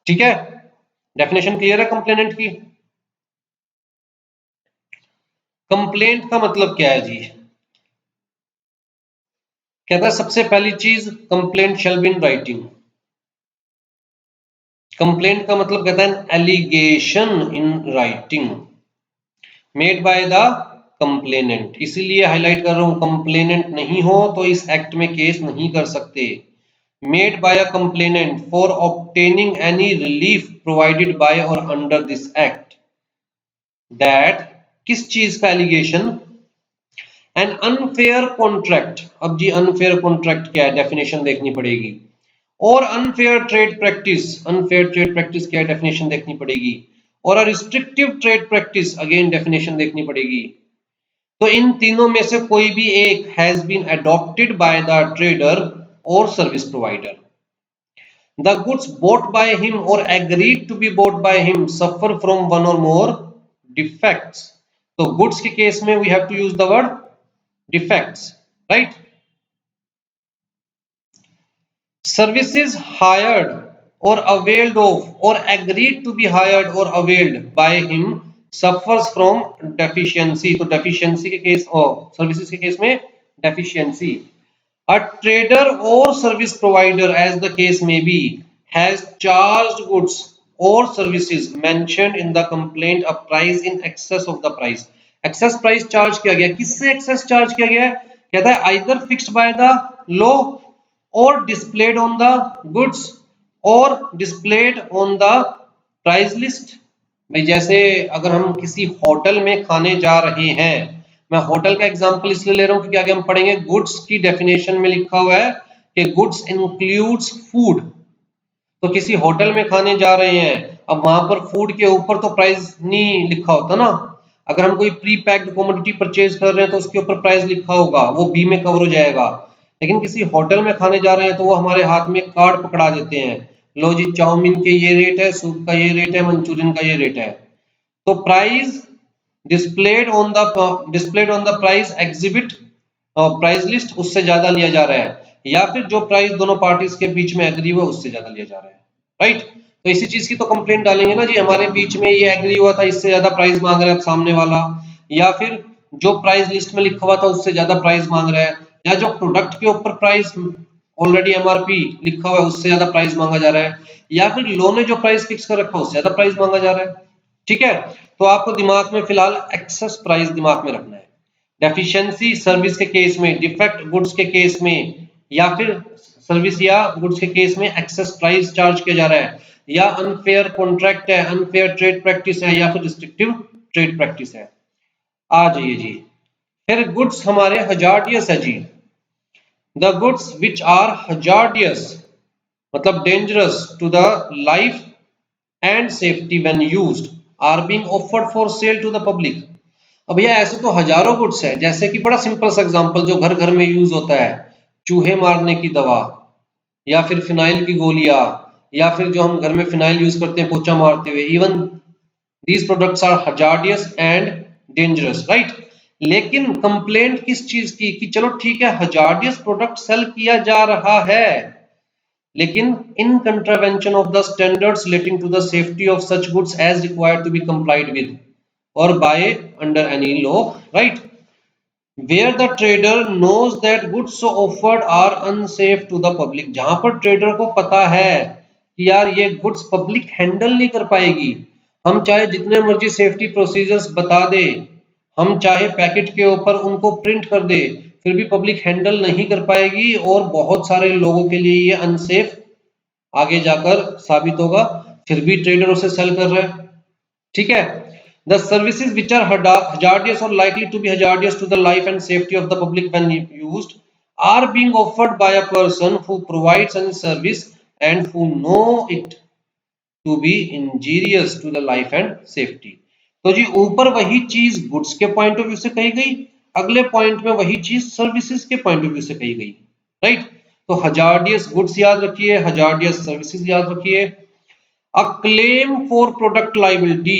ठीक है, definition clear है complainant की। कंप्लेंट का मतलब क्या है जी? कहता है सबसे पहली चीज, complaint shall be in writing. Complaint का मतलब कहता है allegation in writing made by the complainant. इसीलिए हाईलाइट कर रहा हूं, कंप्लेनेंट नहीं हो तो इस एक्ट में केस नहीं कर सकते। Made by a complainant for obtaining any relief provided by और अंडर दिस एक्ट। दैट किस चीज का एलिगेशन? An unfair contract. अब जी अनफेयर कॉन्ट्रैक्ट क्या है? डेफिनेशन देखनी पड़ेगी। और unfair trade practice, unfair trade practice क्या है? डेफिनेशन देखनी पड़ेगी। और restrictive trade practice, again definition देखनी पड़ेगी। तो इन तीनों में से कोई भी एक has been adopted by the trader or service provider. The goods bought by him or agreed to be bought by him suffer from one or more defects। तो गुड्स के केस में we have to use the word defects, right. Services hired or availed of or agreed to be hired or availed by him suffers from deficiency। तो deficiency के case और services के case में deficiency। A trader or service provider, as the case may be, has charged goods or services mentioned in the complaint a price in excess of the price। excess price charge किया गया, किससे excess charge किया गया? कहता है either fixed by the law or displayed on the goods or displayed on the price list। भाई जैसे अगर हम किसी होटल में खाने जा रहे हैं, मैं होटल का एग्जांपल इसलिए ले रहा हूं क्योंकि आगे हम पढ़ेंगे गुड्स की डेफिनेशन में लिखा हुआ है कि गुड्स इंक्लूड्स फूड। तो किसी होटल में खाने जा रहे हैं, अब वहां पर फूड के ऊपर तो प्राइस नहीं लिखा होता ना। अगर हम कोई प्री पैक्ड कमोडिटी परचेज कर रहे हैं तो उसके ऊपर प्राइस लिखा होगा, वो बी में कवर हो जाएगा। लेकिन किसी होटल में खाने जा रहे हैं तो वो हमारे हाथ में कार्ड पकड़ा देते हैं, लो जी चाउमीन के ये रेट है, सूप का ये रेट है, मंचूरियन का ये रेट है। तो price displayed on the price exhibit price list उससे ज्यादा लिया जा रहा है, या फिर जो प्राइस दोनों पार्टीज के बीच में एग्री हुआ उससे ज्यादा लिया जा रहा है, राइट। तो इसी चीज की तो कंप्लेंट डालेंगे ना जी, हमारे बीच में ये एग्री हुआ था, इससे ज्यादा प्राइस मांग रहा है सामने वाला, या फिर जो प्राइस लिस्ट में लिखा हुआ था उससे ज्यादा प्राइस मांग रहा है, या जो प्रोडक्ट के ऊपर प्राइस ऑलरेडी एमआरपी लिखा हुआ है उससे ज्यादा प्राइस मांगा जा रहा है, या फिर लो ने जो प्राइस फिक्स कर रखा है उससे ज्यादा प्राइस मांगा जा रहा है। ठीक है, तो आपको दिमाग में फिलहाल एक्सेस प्राइस दिमाग में रखना है। डेफिशिएंसी सर्विस के केस में, डिफेक्ट गुड्स के केस में, या फिर सर्विस या गुड्स के केस में एक्सेस प्राइस चार्ज किया जा रहा है, या अनफेयर कॉन्ट्रैक्ट है, अनफेयर ट्रेड प्रैक्टिस है, या फिर रिस्ट्रिक्टिव ट्रेड प्रैक्टिस है। आ जाइए जी, फिर गुड्स हमारे हजार्डियस है जी। The goods which are hazardous मतलब dangerous to the life and safety when used are being offered for sale to the public। अब भैया ऐसे तो हजारों गुड्स है, जैसे कि बड़ा सिंपल सा एग्जांपल जो घर घर में यूज होता है, चूहे मारने की दवा, या फिर फिनाइल की गोलियां, या फिर जो हम घर में फिनाइल यूज करते हैं पोछा मारते हुए, even these products are hazardous and dangerous, right. लेकिन कंप्लेंट किस चीज की, कि चलो ठीक है हजार्डियस प्रोडक्ट सेल किया जा रहा है, लेकिन in contravention of the standards relating to the safety of such goods as required to be complied with or by under any law, right, where the trader knows that goods so offered are unsafe to the public। जहां पर trader को पता है कि यार ये goods public handle नहीं कर पाएगी, हम चाहे जितने मर्जी सेफ्टी प्रोसीजर्स बता दे, हम चाहे पैकेट के ऊपर उनको प्रिंट कर दे, फिर भी पब्लिक हैंडल नहीं कर पाएगी और बहुत सारे लोगों के लिए ये अनसेफ आगे जाकर साबित होगा, फिर भी ट्रेडर उसे सेल कर रहा है। ठीक है, the services which are hazardous or likely to be hazardous to the life and safety of the public when used are being offered by a person who provides any service and who know it to be injurious to the life and safety। तो जी ऊपर वही चीज goods के point of view से कही गई, अगले point में वही चीज सर्विसेज के पॉइंट ऑफ व्यू से कही गई, राइट। तो हजार्डियस गुड्स याद रखिए, हजार्डियस सर्विसेज याद रखिए। A claim for product liability,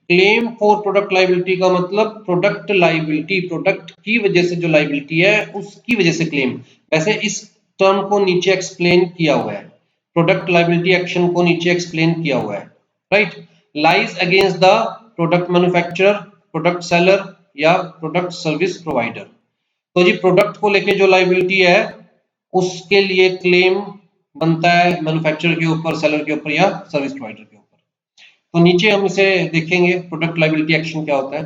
claim for product liability का मतलब प्रोडक्ट लाइबिलिटी, प्रोडक्ट की वजह से जो लाइबिलिटी है उसकी वजह से क्लेम। वैसे इस टर्म को नीचे एक्सप्लेन किया हुआ है, प्रोडक्ट लाइबिलिटी एक्शन को नीचे एक्सप्लेन किया हुआ है, right. Lies against the product manufacturer, product seller या प्रोडक्ट सर्विस प्रोवाइडर। तो जी प्रोडक्ट को लेके जो लाइबिलिटी है उसके लिए क्लेम बनता है मैन्युफैक्चरर के ऊपर, सेलर के ऊपर या सर्विस प्रोवाइडर के ऊपर। तो नीचे हम इसे देखेंगे प्रोडक्ट लाइबिलिटी एक्शन क्या होता है,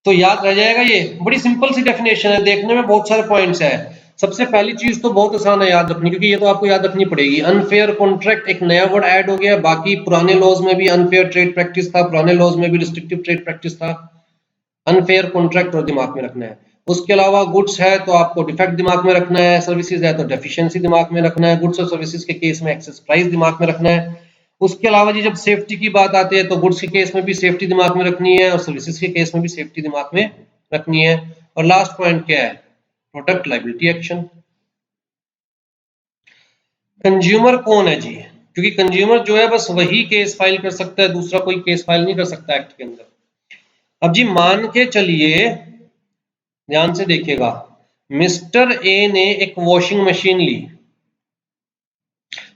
तो याद रह जाएगा। ये बड़ी सिंपल सी डेफिनेशन है, देखने में बहुत सारे पॉइंट्स है। सबसे पहली चीज तो बहुत आसान है याद रखनी, क्योंकि ये तो आपको याद रखनी पड़ेगी। अनफेयर कॉन्ट्रैक्ट एक नया वर्ड ऐड हो गया, बाकी पुराने लॉज में भी अनफेयर ट्रेड प्रैक्टिस था, पुराने लॉज में भी रिस्ट्रिक्टिव ट्रेड प्रैक्टिस था। अनफेयर कॉन्ट्रैक्ट और दिमाग में रखना है। उसके अलावा गुड्स है तो आपको डिफेक्ट दिमाग में रखना है, सर्विसेज है तो डेफिशिएंसी दिमाग में रखना है, गुड्स और सर्विसेज के केस में एक्सेस प्राइस दिमाग में रखना है। उसके अलावा जी जब सेफ्टी की बात आती है तो गुड्स के केस में भी सेफ्टी दिमाग में रखनी है और सर्विसेज के केस में भी सेफ्टी दिमाग में रखनी है। और लास्ट पॉइंट क्या है, प्रोडक्ट लायबिलिटी एक्शन। कंज्यूमर कौन है जी, क्योंकि कंज्यूमर जो है बस वही केस फाइल कर सकता है, दूसरा कोई केस फाइल नहीं कर सकता एक्ट के अंदर। अब जी मान के चलिए, ध्यान से देखिएगा, मिस्टर ए ने एक वॉशिंग मशीन ली।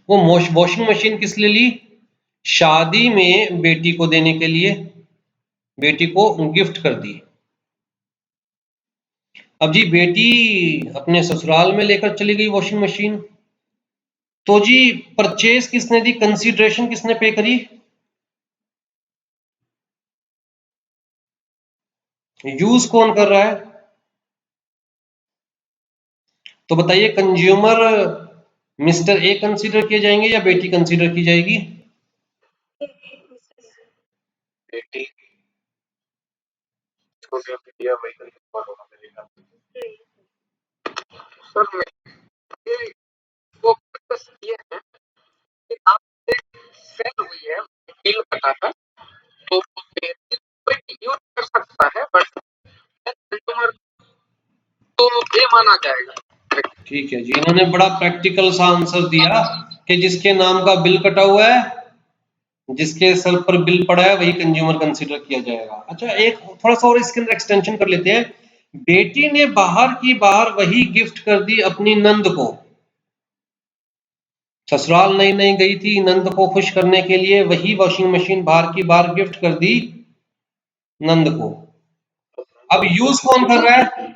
वो वॉशिंग मशीन किस लिए ली, शादी में बेटी को देने के लिए, बेटी को गिफ्ट कर दी। अब जी बेटी अपने ससुराल में लेकर चली गई वॉशिंग मशीन, तो जी परचेज किसने दी, कंसीडरेशन किसने पे करी, यूज कौन कर रहा है। तो बताइए कंज्यूमर मिस्टर ए कंसीडर किए जाएंगे या बेटी कंसीडर की जाएगी, बेटी को जो दिया वही कंज्यूमर होगा मेरे ख्याल से। सर मैं ये वो डिस्कस किए हैं कि आपसे सेल हुई है, बिल कटा है, तो कोई यूज कर सकता है, बट कंज्यूमर तो ये माना जाएगा। ठीक है जी, इन्होंने बड़ा प्रैक्टिकल सा आंसर दिया कि जिसके नाम का बिल कटा हुआ है, जिसके सर पर बिल पड़ा है, वही कंज्यूमर कंसीडर किया जाएगा। अच्छा, एक थोड़ा सा और इसके अंदर एक्सटेंशन कर लेते हैं। बेटी ने बाहर की बाहर वही गिफ्ट कर दी अपनी नंद को। ससुराल नई नई गई थी, नंद को खुश करने के लिए वही वॉशिंग मशीन बाहर की बाहर गिफ्ट कर दी नंद को। अब यूज कौन कर रहा है?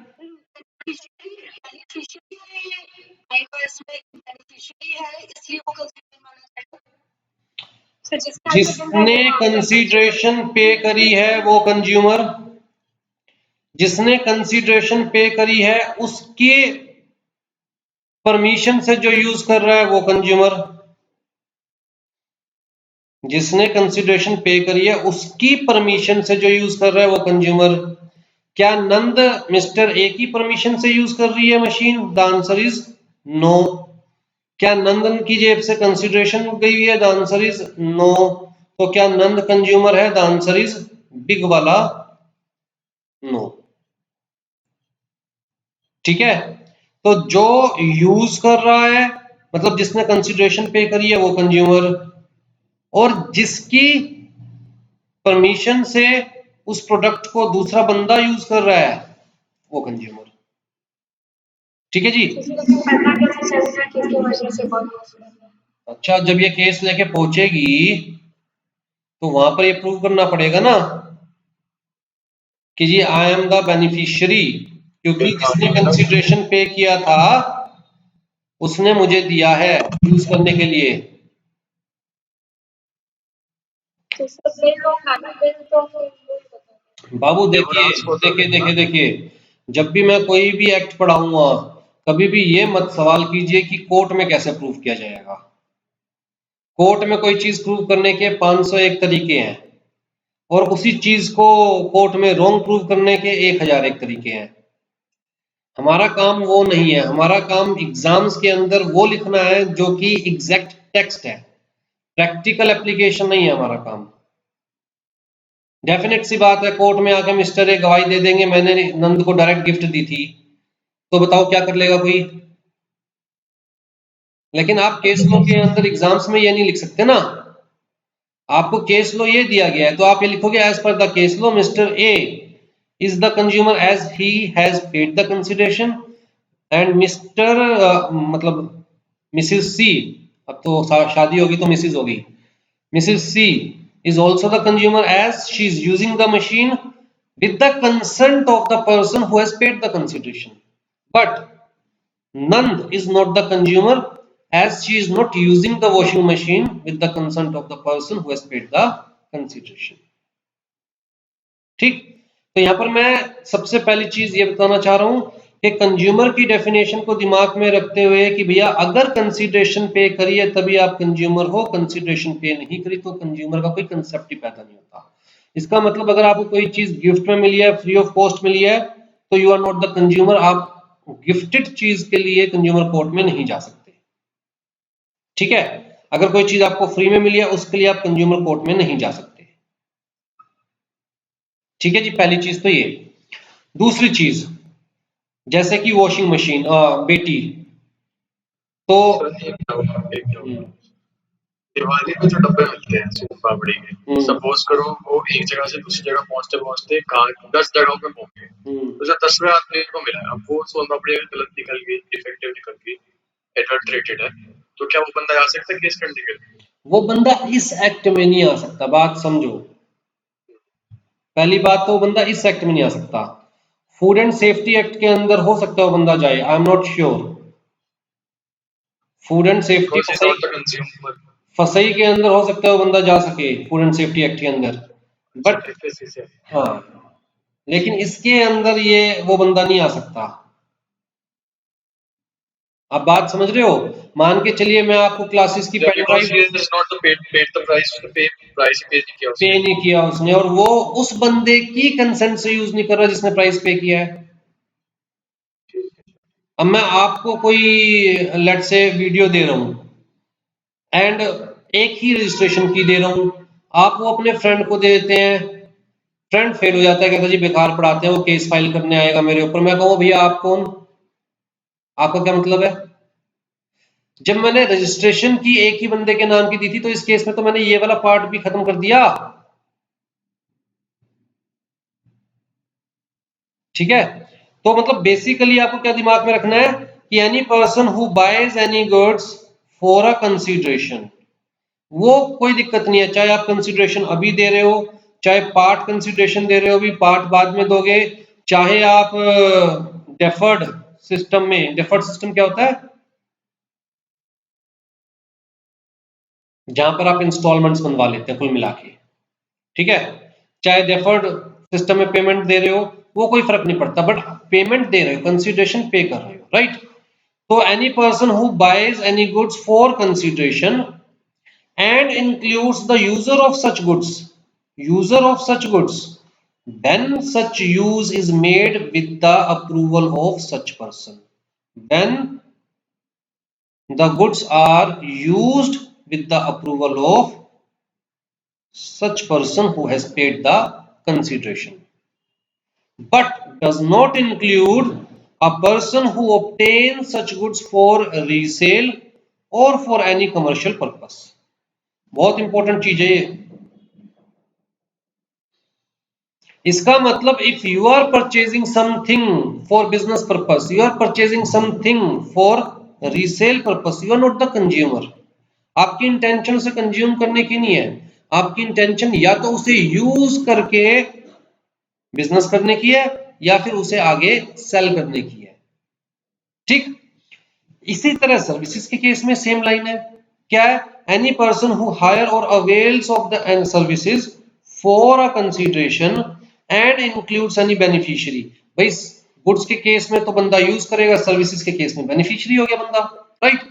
जिसने कंसीडरेशन पे करी है वो कंज्यूमर, जिसने कंसीडरेशन पे करी है उसके परमिशन से जो यूज कर रहा है वो कंज्यूमर, जिसने कंसीडरेशन पे करी है उसकी परमिशन से जो यूज कर रहा है वो कंज्यूमर। क्या नंद मिस्टर ए की परमिशन से यूज कर रही है machine? The answer is no. क्या नंदन की जेब से कंसीडरेशन गई है? The answer is no. तो क्या नंद कंज्यूमर है? द आंसर इज बिग वाला नो। ठीक है, तो जो यूज कर रहा है, मतलब जिसने कंसीडरेशन पे करी है वो कंज्यूमर, और जिसकी परमिशन से उस प्रोडक्ट को दूसरा बंदा यूज कर रहा है वो कंज्यूमर। ठीक है जी। अच्छा, जब ये केस लेके पहुंचेगी तो वहां पर ये प्रूव करना पड़ेगा ना कि जी आई एम द बेनिफिशियरी, क्योंकि जिसने कंसीडरेशन पे किया था उसने मुझे दिया है यूज करने के लिए। बाबू देखिए देखिए देखिए देखिए, जब भी मैं कोई भी एक्ट पढ़ाऊंगा कभी भी ये मत सवाल कीजिए कि कोर्ट में कैसे प्रूव किया जाएगा। कोर्ट में कोई चीज प्रूव करने के 501 तरीके हैं और उसी चीज को कोर्ट में रॉन्ग प्रूव करने के 1001 तरीके हैं। हमारा काम वो नहीं है, हमारा काम एग्जाम्स के अंदर वो लिखना है जो कि एग्जैक्ट टेक्स्ट है, प्रैक्टिकल एप्लीकेशन नहीं है हमारा काम। डेफिनेट सी बात है, कोर्ट में आके मिस्टर ए गवाही दे देंगे मैंने नंद को डायरेक्ट गिफ्ट दी थी, तो बताओ क्या कर लेगा कोई? लेकिन आप केस लॉ के अंदर एग्जाम्स में ये नहीं लिख सकते ना। आपको केस लॉ ये दिया गया है तो आप ये लिखोगे as per the case law mister A is the consumer as he has paid the consideration and mister मतलब मिसिस सी, अब तो शादी होगी तो मिसिस होगी, Mrs C is also the consumer as she is using the machine with the consent of the person who has paid the consideration. But Nand is not the consumer as she is not using the washing machine with the consent of the person who has paid the consideration. ठीक, तो यहां पर मैं सबसे पहली चीज ये बताना चाह रहा हूं कि कंज्यूमर की डेफिनेशन को दिमाग में रखते हुए कि भैया अगर कंसीडरेशन पे करिए तभी आप कंज्यूमर हो, कंसीडरेशन पे नहीं करी तो कंज्यूमर का कोई कंसेप्ट ही पैदा नहीं होता। इसका मतलब अगर आपको कोई चीज गिफ्ट में मिली है, फ्री ऑफ कॉस्ट मिली है, तो you are not the consumer. आप गिफ्टेड चीज के लिए कंज्यूमर कोर्ट में नहीं जा सकते। ठीक है, अगर कोई चीज आपको फ्री में मिली है उसके लिए आप कंज्यूमर कोर्ट में नहीं जा सकते। ठीक है जी, पहली चीज तो ये। दूसरी चीज जैसे कि वॉशिंग मशीन बेटी, तो दिवाली में जो डब्बे मिलते हैं सोन पापड़ी के, सपोज करो वो एक जगह से दूसरी जगह पहुंचते पहुंचते 10 जगहों पे पहुंचे, तो जो 10वें आदमी को मिला, अब वो सोन पापड़ी अगर गलत निकल गई, डिफेक्टिव निकल गई, एडल्टरेटेड है, तो क्या वो बंदा आ सकता है केस करने के लिए? वो बंदा इस एक्ट में नहीं आ सकता, बात समझो। पहली बात तो वो बंदा इस एक्ट में नहीं आ सकता। फूड एंड सेफ्टी एक्ट के अंदर हो सकता है वो बंदा जाए, I am not sure. Food and safety FSSAI के अंदर हो सकता है वो बंदा जा सके, फूड एंड सेफ्टी एक्ट के अंदर, बट हाँ, लेकिन इसके अंदर ये वो बंदा नहीं आ सकता। आप बात समझ रहे हो? मान के चलिए मैं आपको क्लासेस की पेन ड्राइव पे नहीं किया उसने, और वो उस बंदे की कंसेंट से यूज नहीं कर रहा जिसने प्राइस पे किया है। अब मैं आपको कोई लेट से वीडियो दे रहा हूं, एंड एक ही रजिस्ट्रेशन की दे रहा हूं, आप वो अपने फ्रेंड को दे देते हैं, फ्रेंड फेल हो जाता है, कहता है जी बेकार पढ़ाते हैं, वो केस फाइल करने आएगा मेरे ऊपर। मैं कहूँ भैया आप कौन, आपका क्या मतलब है? जब मैंने रजिस्ट्रेशन की एक ही बंदे के नाम की दी थी तो इस केस में तो मैंने ये वाला पार्ट भी खत्म कर दिया, ठीक है। तो मतलब बेसिकली आपको क्या दिमाग में रखना है कि any person who boys any goods for a consideration, वो कोई दिक्कत नहीं है, चाहे आप कंसीडरेशन अभी दे रहे हो, चाहे पार्ट कंसीडरेशन दे रहे हो, अभी पार्ट बाद में दोगे, चाहे आप डेफर्ड सिस्टम में, डेफर्ड सिस्टम क्या होता है, जहां पर आप इंस्टॉलमेंट्स बनवा लेते हैं कुल मिला के, ठीक है। चाहे डेफर्ड सिस्टम में पेमेंट दे रहे हो, वो कोई फर्क नहीं पड़ता, बट पेमेंट दे रहे हो, कंसीडरेशन पे कर रहे हो, राइट। तो any person who buys any goods for consideration and includes the user of such goods, then such use is made with the approval of such person. Then the goods are used with the approval of such person who has paid the consideration, but does not include a person who obtains such goods for resale or for any commercial purpose. बहुत important चीज है ये। इसका मतलब if you are purchasing something for business purpose, you are purchasing something for resale purpose, you are not the consumer. आपकी intention उसे consume करने की नहीं है, आपकी इंटेंशन या तो उसे यूज करके बिजनेस करने की है या फिर उसे आगे सेल करने की है, ठीक। इसी तरह सर्विसेज के केस में सेम लाइन है, क्या है, एनी पर्सन हु हायर और avails of the services for a consideration and includes any beneficiary. भाई गुड्स के केस में तो बंदा यूज करेगा, सर्विसेज के केस में बेनिफिशियरी हो गया बंदा, right.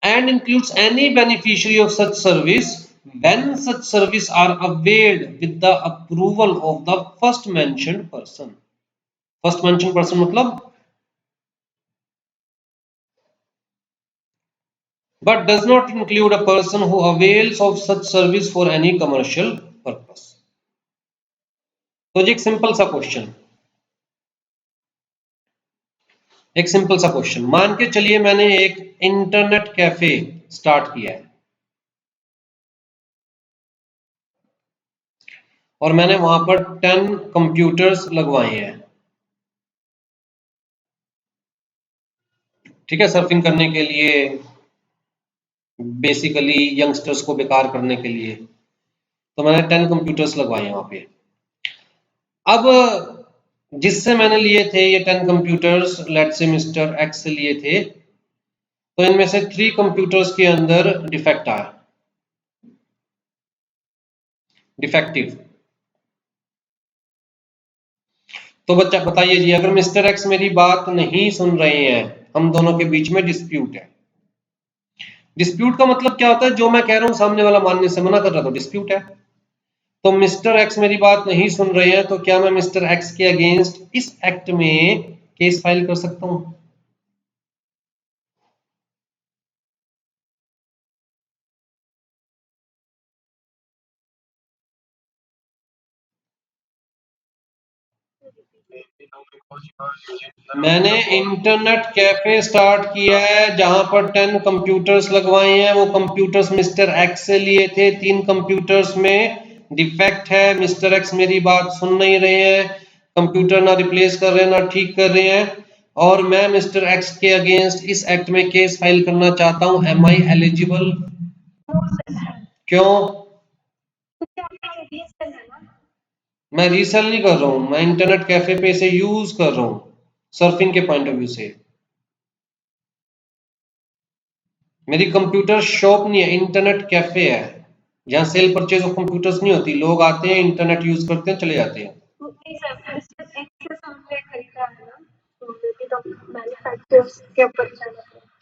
And includes any beneficiary of such service when such service are availed with the approval of the first mentioned person। First mention person मतलब but does not include a person who avails of such service for any commercial purpose। तो जी एक simple सा question, एक simple सा question, मान के चलिए मैंने एक इंटरनेट कैफे स्टार्ट किया है और मैंने वहां पर 10 कंप्यूटर्स लगवाए हैं, ठीक है, सर्फिंग करने के लिए, बेसिकली यंगस्टर्स को बेकार करने के लिए। तो मैंने 10 कंप्यूटर्स लगवाए हैं वहां पे। अब जिससे मैंने लिए थे ये 10 computers, let's say mister x से लिए थे, तो इनमें से 3 कंप्यूटर्स के अंदर डिफेक्ट आया, डिफेक्टिव। तो बच्चा बताइए जी, अगर मिस्टर एक्स मेरी बात नहीं सुन रहे हैं, हम दोनों के बीच में डिस्प्यूट है। डिस्प्यूट का मतलब क्या होता है, जो मैं कह रहा हूं सामने वाला मानने से मना कर रहा, तो डिस्प्यूट है। तो मिस्टर एक्स मेरी बात नहीं सुन रहे हैं, तो क्या मैं मिस्टर एक्स के अगेंस्ट इस एक्ट में केस फाइल कर सकता हूं? मैंने इंटरनेट कैफे स्टार्ट किया है जहां पर 10 कंप्यूटर्स लगवाए हैं, वो कंप्यूटर्स मिस्टर एक्स से लिए थे, 3 कंप्यूटर्स में डिफेक्ट है, मिस्टर एक्स मेरी बात सुन नहीं रहे हैं, कंप्यूटर ना रिप्लेस कर रहे हैं ना ठीक कर रहे हैं, और मैं मिस्टर एक्स के अगेंस्ट इस एक्ट में केस फाइल करना चाहता हूं। एम आई एलिजिबल? क्यों? मैं रीसेल नहीं कर रहा हूं, मैं इंटरनेट कैफे पे इसे यूज कर रहा हूं सर्फिंग के पॉइंट ऑफ व्यू से। मेरी कंप्यूटर शॉप नहीं है, इंटरनेट कैफे है जहां सेल परचेज ऑफ कंप्यूटर्स नहीं होती, लोग आते हैं इंटरनेट यूज करते हैं चले जाते हैं।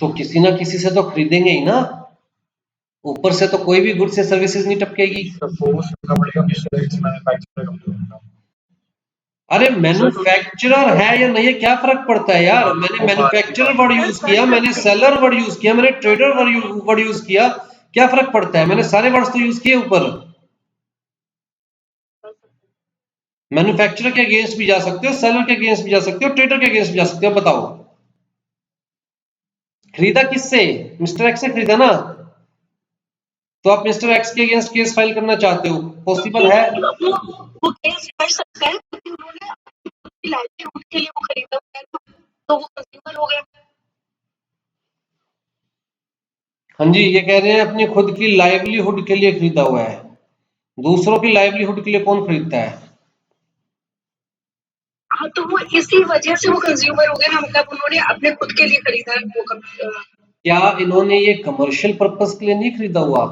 तो किसी ना किसी से तो खरीदेंगे ही ना, ऊपर से तो कोई भी गुड्स या सर्विसेज नहीं टपकेगी। अरे मैन्युफैक्चरर है या नहीं है क्या फर्क पड़ता है यार, मैंने मैन्युफैक्चरर वर्ड यूज किया, मैंने सेलर वर्ड यूज किया, मैंने ट्रेडर वर्ड यूज किया, क्या फर्क पड़ता है? मैंने सारे वर्ड्स तो यूज किए ऊपर। मैन्युफैक्चरर के अगेंस्ट भी जा सकते हो, सेलर के अगेंस्ट भी जा सकते हो, ट्रेडर के अगेंस्ट भी जा सकते हो। बताओ खरीदा किससे? मिस्टर एक्स से खरीदा ना, तो आप मिस्टर एक्स के अगेंस्ट केस फाइल करना चाहते हो, पॉसिबल है? वो केस कर सकता है क्योंकि उन्होंने अपनी लाइवलीहुड के लिए वो खरीदा हुआ है, तो वो कंज्यूमर हो गया। हाँ जी, ये कह रहे हैं अपनी खुद की लाइवलीहुड के लिए खरीदा हुआ है। दूसरों की लाइवलीहुड के लिए कौन खरीदता है? हाँ, तो वो इसी वजह से वो कंज्यूमर हो गया ना, मतलब उन्होंने अपने खुद के लिए खरीदा है वो क्या इन्होंने ये कमर्शियल पर्पस के लिए नहीं खरीदा हुआ?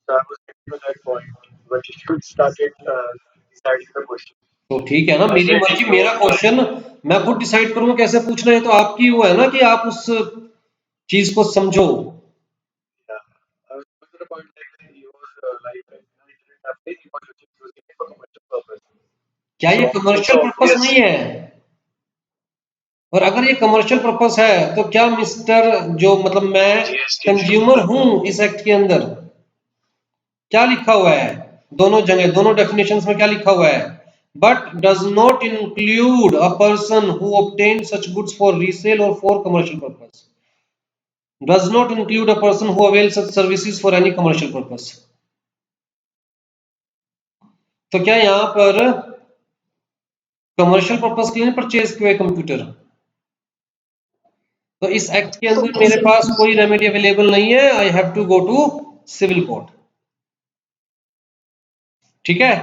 So I was getting to that point, but you should start deciding the question. तो ठीक है ना, मेरी मर्जी, मेरा क्वेश्चन, मैं खुद डिसाइड करूंगा कैसे पूछना है, तो आपकी वो है ना कि आप उस चीज को समझो। Yeah, I was going to the point like he was like it didn't have any much using it for commercial purpose. क्या ये So commercial it's purpose obvious. नहीं है? और अगर ये कमर्शियल पर्पस है तो क्या मिस्टर जो मतलब मैं कंज्यूमर हूं इस एक्ट के अंदर, क्या लिखा हुआ है दोनों जगह, दोनों डेफिनेशंस में क्या लिखा हुआ है? But does not include a person who obtain such goods for resale or for commercial purpose. Does not include a person who avail such services for any commercial purpose. तो क्या यहां पर कमर्शियल पर्पस के लिए purchase किया computer? तो इस act के अंदर मेरे पास कोई रेमेडी अवेलेबल नहीं है, I have to go to civil court. ठीक है,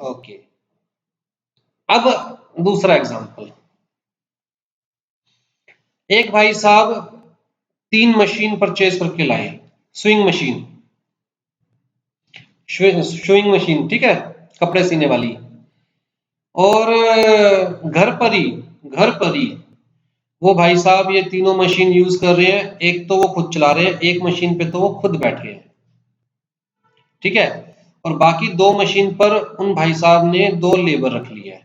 ओके। अब दूसरा एग्जांपल, एक भाई साहब 3 मशीन परचेज करके लाए, स्विंग मशीन, शूइंग मशीन, ठीक है, कपड़े सीने वाली, और घर पर ही वो भाई साहब ये तीनों मशीन यूज कर रहे हैं। एक तो वो खुद चला रहे हैं, एक मशीन पे तो वो खुद बैठे हैं, ठीक है, और बाकी 2 मशीन पर उन भाई साहब ने 2 लेबर रख लिया है,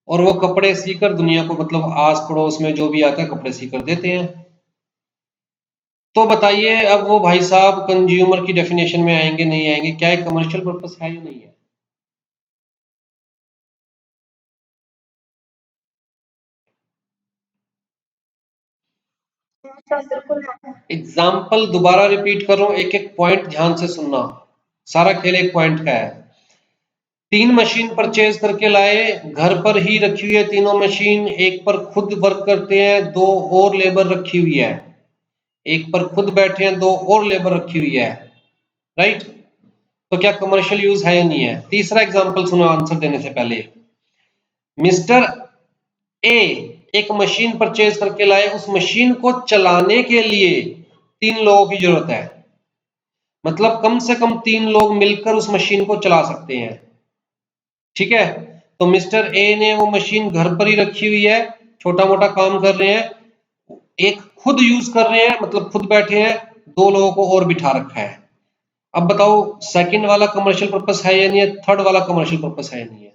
और वो कपड़े सीकर दुनिया को, मतलब आस पड़ोस में जो भी आता है कपड़े सीकर देते हैं। तो बताइए अब वो भाई साहब कंज्यूमर की डेफिनेशन में आएंगे नहीं आएंगे? क्या एक कमर्शियल पर्पस है या नहीं है? एग्जाम्पल दोबारा रिपीट कर रहा हूं, एक एक पॉइंट ध्यान से सुनना, सारा खेल एक पॉइंट का है। 3 मशीन परचेज करके लाए, घर पर ही रखी हुई है तीनों मशीन, एक पर खुद वर्क करते हैं, 2 और लेबर रखी हुई है, एक पर खुद बैठे हैं, 2 और लेबर रखी हुई है, राइट? तो क्या कमर्शियल यूज है या नहीं है? तीसरा एग्जांपल सुनो आंसर देने से पहले। मिस्टर ए एक मशीन परचेज करके लाए, उस मशीन को चलाने के लिए 3 लोगों की जरूरत है, मतलब कम से कम 3 लोग मिलकर उस मशीन को चला सकते हैं, ठीक है। तो मिस्टर ए ने वो मशीन घर पर ही रखी हुई है, छोटा मोटा काम कर रहे हैं, एक खुद यूज कर रहे हैं, मतलब खुद बैठे हैं, 2 लोगों को और बिठा रखा है। अब बताओ सेकंड वाला कमर्शियल पर्पस है या नहीं है, थर्ड वाला कमर्शियल पर्पस है या नहीं है?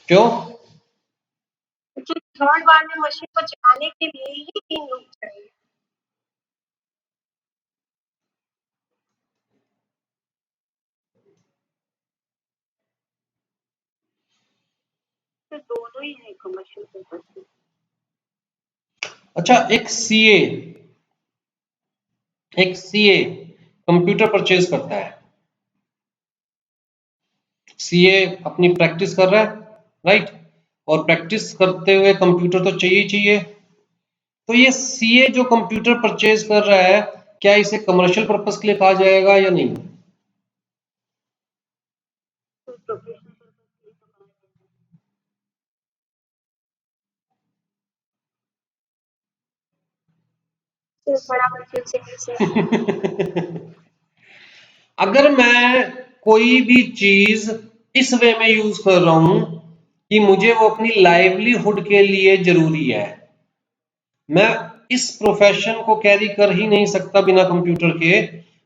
क्यों? थर्ड बार में मशीन को चलाने के लिए ही 3 लोग चाहिए। तो दोनों ही है कमर्शियल पर्पस। अच्छा, एक सीए कंप्यूटर परचेज करता है, सीए अपनी प्रैक्टिस कर रहा है, राइट, और प्रैक्टिस करते हुए कंप्यूटर तो चाहिए ही चाहिए। तो ये सीए जो कंप्यूटर परचेज कर रहा है, क्या इसे कमर्शियल पर्पस के लिए कहा जाएगा या नहीं? अगर मैं कोई भी चीज इस वे में यूज कर रहा हूं कि मुझे वो अपनी लाइवलीहुड के लिए जरूरी है, मैं इस प्रोफेशन को कैरी कर ही नहीं सकता बिना कंप्यूटर के,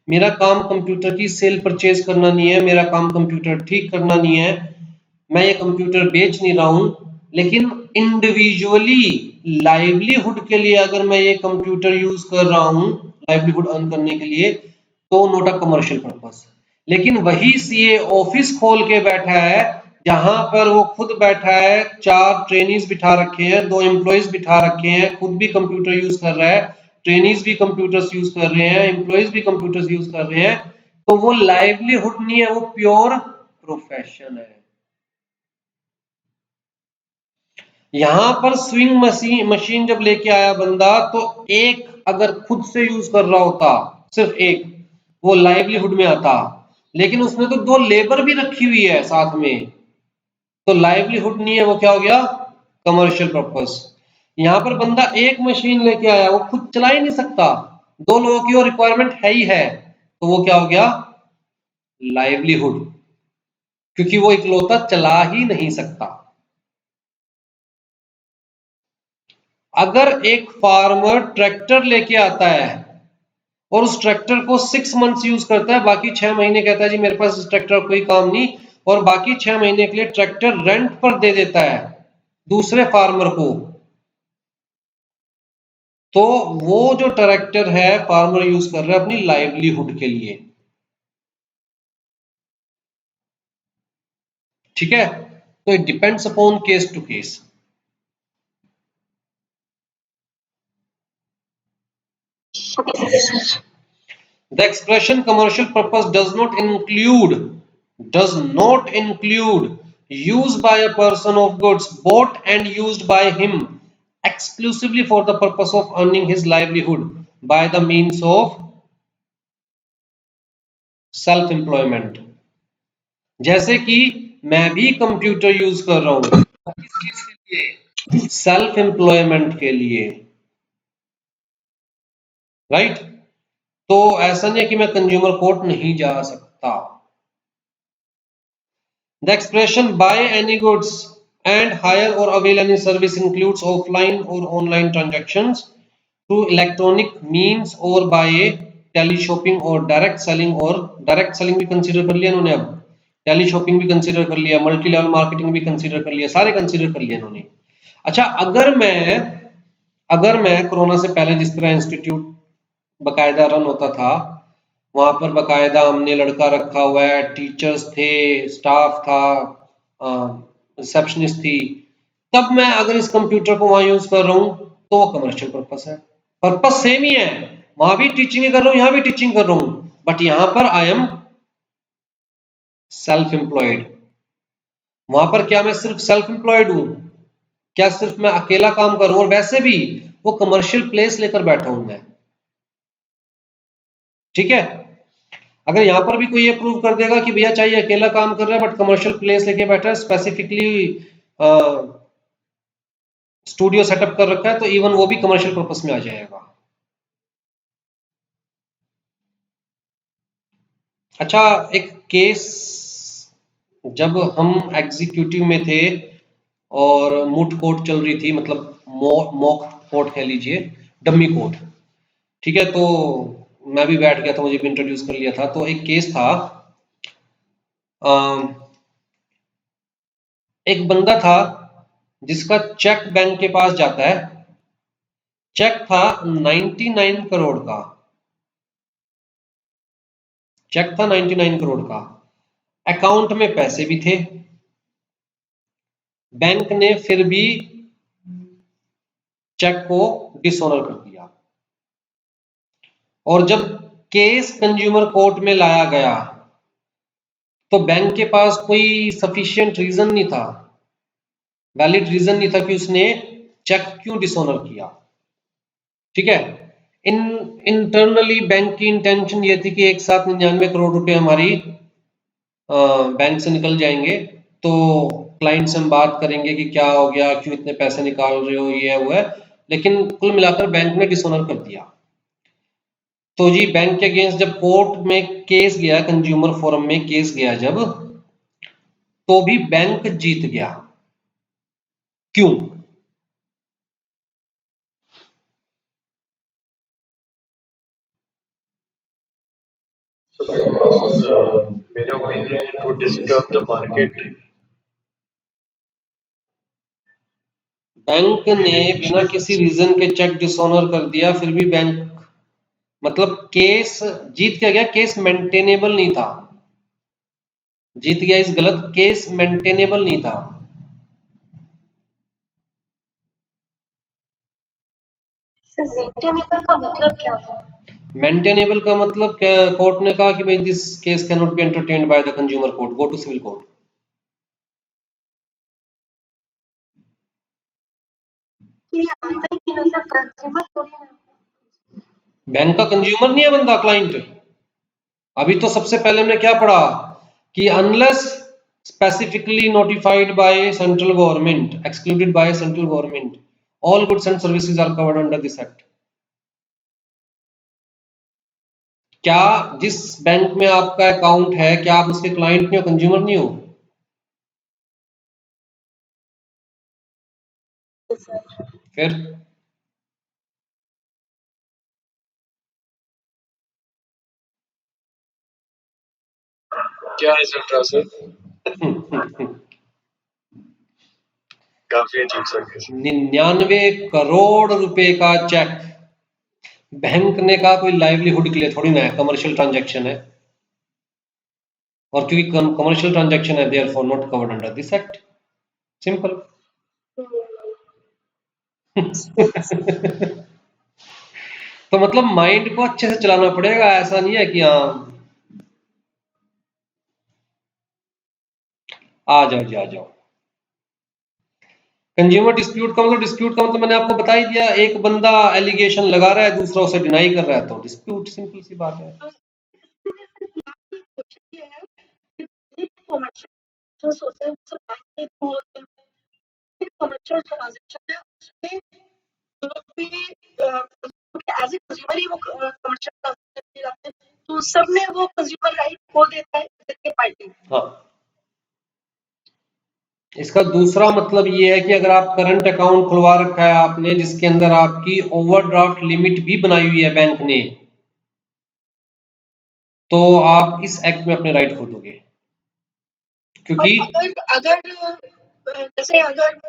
मेरा काम कंप्यूटर की सेल परचेज करना नहीं है, मेरा काम कंप्यूटर ठीक करना नहीं है, मैं ये कंप्यूटर बेच नहीं रहा हूं, लेकिन इंडिविजुअली लाइवलीहुड के लिए अगर मैं ये कंप्यूटर यूज कर रहा हूं लाइवलीहुड अर्न करने के लिए, तो नॉट अ कमर्शियल पर्पस। लेकिन वही सीए ऑफिस खोल के बैठा है जहां पर वो खुद बैठा है, 4 ट्रेनीज बिठा रखे हैं, 2 एम्प्लॉइज बिठा रखे हैं, खुद भी कंप्यूटर यूज कर रहा है, ट्रेनीज भी कंप्यूटर्स यूज कर रहे हैं, एम्प्लॉइज भी कंप्यूटर्स यूज कर रहे हैं, तो वो लाइवलीहुड नहीं है, वो प्योर प्रोफेशन है। यहां पर स्विंग मशीन जब लेके आया बंदा, तो एक अगर खुद से यूज कर रहा होता, सिर्फ एक, वो लाइवलीहुड में आता, लेकिन उसने तो 2 लेबर भी रखी हुई है साथ में, तो लाइवलीहुड नहीं है, वो क्या हो गया, कमर्शियल पर्पस। यहां पर बंदा एक मशीन लेके आया, वो खुद चला ही नहीं सकता, 2 लोगों की वो रिक्वायरमेंट है ही है, तो वो क्या हो गया, लाइवलीहुड, क्योंकि वो इकलौता चला ही नहीं सकता। अगर एक फार्मर ट्रैक्टर लेके आता है और उस ट्रैक्टर को 6 मंथ्स यूज करता है, बाकी 6 महीने कहता है जी मेरे पास इस ट्रैक्टर का कोई काम नहीं, और बाकी 6 महीने के लिए ट्रैक्टर रेंट पर दे देता है दूसरे फार्मर को, तो वो जो ट्रैक्टर है फार्मर यूज कर रहा है अपनी लाइवलीहुड के लिए। ठीक है, तो it depends upon case to case. The expression commercial purpose does not include use by a person of goods bought and used by him exclusively for the purpose of earning his livelihood by the means of self employment। जैसे कि मैं भी computer use कर रहा हूं, किस चीज के लिए, सेल्फ एम्प्लॉयमेंट के लिए, राइट। तो ऐसा नहीं है कि मैं कंज्यूमर कोर्ट नहीं जा सकता। The expression buy any goods and hire or avail any service includes offline or online transactions through electronic means or by teleshopping or direct selling भी कंसीडर कर लिया इन्होंने, अब टेलीशॉपिंग भी कंसीडर कर लिया, मल्टी लेवल मार्केटिंग भी consider कर लिया, सारे कंसीडर कर लिया इन्होंने। अच्छा, अगर मैं कोरोना से पहले जिस तरह इंस्टीट्यूट बकायदा रन होता था, वहां पर बकायदा हमने लड़का रखा हुआ है, टीचर्स थे, स्टाफ था, रिसेप्शनिस्ट थी, तब मैं अगर इस कंप्यूटर को वहां यूज कर रहा हूं तो वो कमर्शियल पर्पस है, पर्पस सेम ही है, वहां भी टीचिंग कर रहा हूं, यहां भी टीचिंग कर रहा हूं, बट यहां पर आई एम सेल्फ एम्प्लॉयड। वहां पर क्या मैं सिर्फ सेल्फ एम्प्लॉयड हूं, क्या सिर्फ मैं अकेला काम कर रहा हूं, और वैसे भी वो कमर्शियल प्लेस लेकर बैठा हूं मैं। ठीक है, अगर यहां पर भी कोई ये प्रूव कर देगा कि भैया चाहिए अकेला काम कर रहा है बट कमर्शियल प्लेस लेके बैठा है, स्पेसिफिकली स्टूडियो सेटअप कर रखा है, तो इवन वो भी कमर्शियल पर्पस में आ जाएगा। अच्छा, एक केस जब हम एग्जीक्यूटिव में थे और मूट कोर्ट चल रही थी, मतलब मॉक कोर्ट कह लीजिए, डमी कोर्ट। ठीक है, तो मैं भी बैठ गया था, मुझे भी इंट्रोड्यूस कर लिया था। तो एक केस था, एक बंदा था जिसका चेक बैंक के पास जाता है, चेक था 99 करोड़ का, चेक था 99 करोड़ का, अकाउंट में पैसे भी थे, बैंक ने फिर भी चेक को डिसऑनर कर दिया, और जब केस कंज्यूमर कोर्ट में लाया गया तो बैंक के पास कोई सफिशिएंट रीजन नहीं था, वैलिड रीजन नहीं था कि उसने चेक क्यों डिसऑनर किया। ठीक है, इंटरनली बैंक की इंटेंशन ये थी कि एक साथ 99 करोड़ रुपए हमारी बैंक से निकल जाएंगे, तो क्लाइंट से हम बात करेंगे कि क्या हो गया, क्यों इतने पैसे निकाल रहे हो, ये है वो है, लेकिन कुल मिलाकर बैंक ने डिसऑनर कर दिया। तो जी बैंक के अगेंस्ट जब कोर्ट में केस गया, कंज्यूमर फोरम में केस गया जब, तो भी बैंक जीत गया। क्यों? मेरे opinion it would disturb the market. Bank ने बिना किसी रीजन के चेक डिसऑनर कर दिया, फिर भी बैंक मतलब केस जीत क्या गया, केस मेंटेनेबल नहीं था, जीत गया इस गलत, केस मेंटेनेबल नहीं था। मेंटेनेबल का मतलब क्या है? मेंटेनेबल का मतलब कोर्ट ने कहा कि भाई this case can not be entertained by the consumer court, go to civil court. ये आता है कि मतलब कंज्यूमर थोड़ी ना, बैंक का कंज्यूमर नहीं है बंदा, क्लाइंट। अभी तो सबसे पहले हमने क्या पढ़ा कि unless specifically notified by central government, excluded by central government, all goods and services are covered under this act. क्या जिस बैंक में आपका अकाउंट है, क्या आप उसके क्लाइंट नहीं हो, कंज्यूमर नहीं हो? फिर क्या रिजल्ट रहा सर? काफी अजीब सा केस। 99 करोड़ रुपए का चेक, बैंक ने कहा कोई लाइवलीहुड के लिए थोड़ी ना है, कमर्शियल ट्रांजैक्शन है, और क्योंकि कमर्शियल ट्रांजैक्शन है therefore not covered under this act, simple. तो मतलब माइंड को अच्छे से चलाना पड़ेगा, ऐसा नहीं है कि हाँ आ जाओ जी आ जाओ। कंज्यूमर डिस्प्यूट का मतलब, डिस्प्यूट का मतलब मैंने आपको बता ही दिया, एक बंदा एलिगेशन लगा रहा है, दूसरा उसे डिनाई कर रहा है, तो डिस्प्यूट, सिंपल सी बात है। ये है कि ये कमर्शियल जो सोशल बैंक के थ्रू होते हैं, कमर्शियल ट्रांजैक्शन है, उसमें जो भी एज ए कंज्यूमर ही वो कमर्शियल ट्रांजैक्शन जाते हैं, तो सब में वो कंज्यूमर राइट खो देता है सेकंड पार्टी। हाँ, इसका दूसरा मतलब ये है कि अगर आप करंट अकाउंट खुलवा रखा है आपने, जिसके अंदर आपकी ओवरड्राफ्ट लिमिट भी बनाई हुई है बैंक ने, तो आप इस एक्ट में अपने राइट खो दोगे, क्योंकि अगर जैसे अगर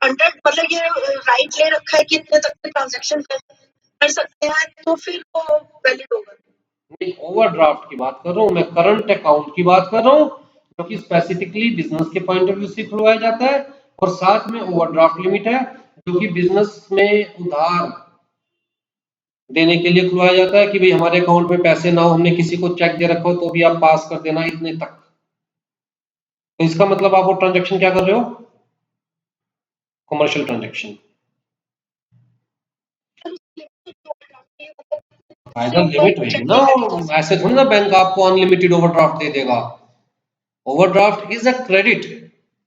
100 मतलब ये राइट ले रखा है कि इतने तक के ट्रांजैक्शन कर सकते हैं, तो फिर वो वैलिड होगा। नहीं, ओवरड्राफ्ट की बात कर रहा हूं मैं, करंट अकाउंट की बात कर रहा हूं, क्योंकि स्पेसिफिकली बिजनेस के पॉइंट ऑफ व्यू से खुलवाया जाता है, और साथ में ओवरड्राफ्ट लिमिट है जो कि बिजनेस में उधार देने के लिए खुलवाया जाता है कि भाई हमारे अकाउंट में पैसे ना हो, हमने किसी को चेक दे रखा हो तो भी आप पास कर देना इतने तक। तो इसका मतलब आप वो ट्रांजेक्शन क्या कर रहे हो, कमर्शियल ट्रांजेक्शन। फायदा लिमिट रहेगी ना, ऐसे थोड़ी ना बैंक आपको अनलिमिटेड ओवरड्राफ्ट दे देगा। Overdraft is a credit,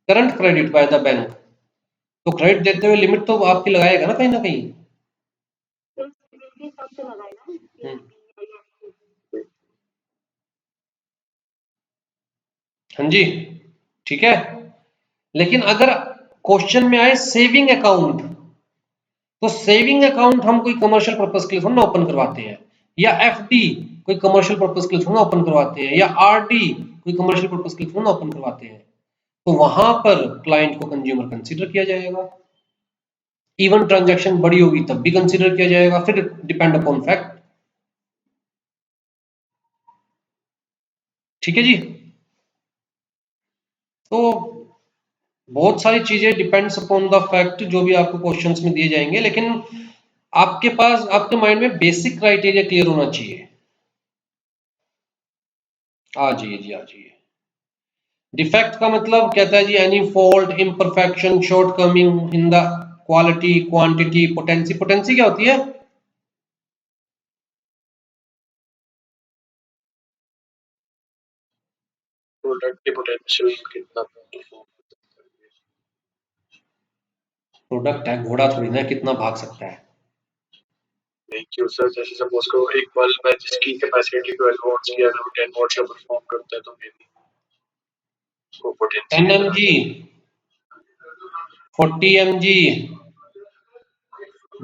current credit by the bank, तो क्रेडिट देते हुए लिमिट तो आपकी लगाएगा ना कहीं ना कहीं। हाँ जी, ठीक है। लेकिन अगर क्वेश्चन में आए सेविंग अकाउंट, तो सेविंग अकाउंट हम कोई कमर्शियल पर्पस के लिए थोड़ा ना ओपन करवाते हैं, या एफडी कोई कमर्शियल पर्पस के लिए थोड़ा ना ओपन करवाते हैं, या आरडी कोई कमर्शियल पर्पस के लिए थोड़ा ना ओपन करवाते हैं। तो वहां पर क्लाइंट को कंज्यूमर कंसीडर किया जाएगा, इवन ट्रांजैक्शन बड़ी होगी तब भी कंसीडर किया जाएगा, फिर डिपेंड अपॉन फैक्ट। ठीक है जी। तो बहुत सारी चीजें डिपेंड्स अपॉन द फैक्ट जो भी आपको क्वेश्चंस में दिए जाएंगे, लेकिन आपके पास, आपके माइंड में बेसिक क्राइटेरिया क्लियर होना चाहिए। आ जाइए जी, आ जाइए। डिफेक्ट का मतलब कहता है जी any fault, imperfection, shortcoming in the quality, quantity, potency. Potency क्या होती है? प्रोडक्ट की पोटेंशियल कितना परफॉर्म प्रोडक्ट है, घोड़ा थोड़ी ना कितना भाग सकता है। नहीं क्यों सर, जैसे सपोज करो एक बल्ब है जिसकी कैपेसिटी 12 वॉट्स की, अगर वो 10 वॉट्स का परफॉर्म करता है तो मे बी वो पोटेंशियल 10 mg, 40 mg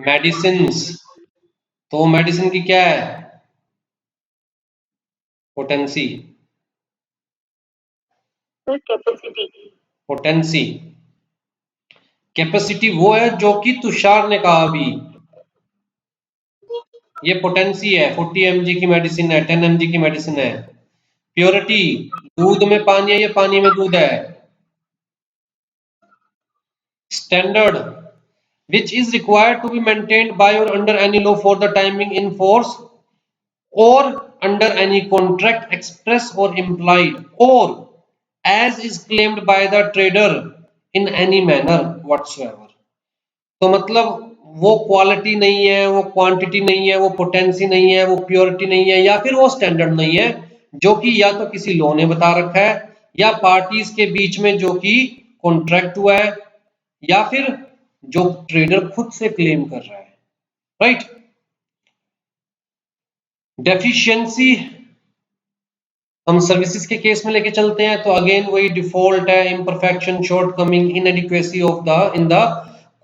मेडिसिन, तो मेडिसिन की क्या है? Potency, sir capacity. Potency, capacity वो है जो कि तुषार ने कहा अभी, ये पोटेंसी है। 40 mg की मेडिसिन है, 10 mg की मेडिसिन है। प्योरिटी, दूध में पानी है या पानी में दूध है। Standard, which is required to be maintained by or under any law for the timing in force or under any contract express or implied or as is claimed by the trader in any manner whatsoever। तो मतलब वो quality नहीं है, वो quantity नहीं है, वो potency नहीं है, वो प्योरिटी नहीं है, या फिर वो स्टैंडर्ड नहीं है जो कि या तो किसी लॉ ने बता रखा है या पार्टीज के बीच में जो कि कॉन्ट्रैक्ट हुआ है या फिर जो ट्रेडर खुद से क्लेम कर रहा है, राइट। डेफिशिएंसी हम सर्विसेज के केस में लेके चलते हैं तो अगेन वही डिफॉल्ट है, imperfection, shortcoming, inadequacy of the in the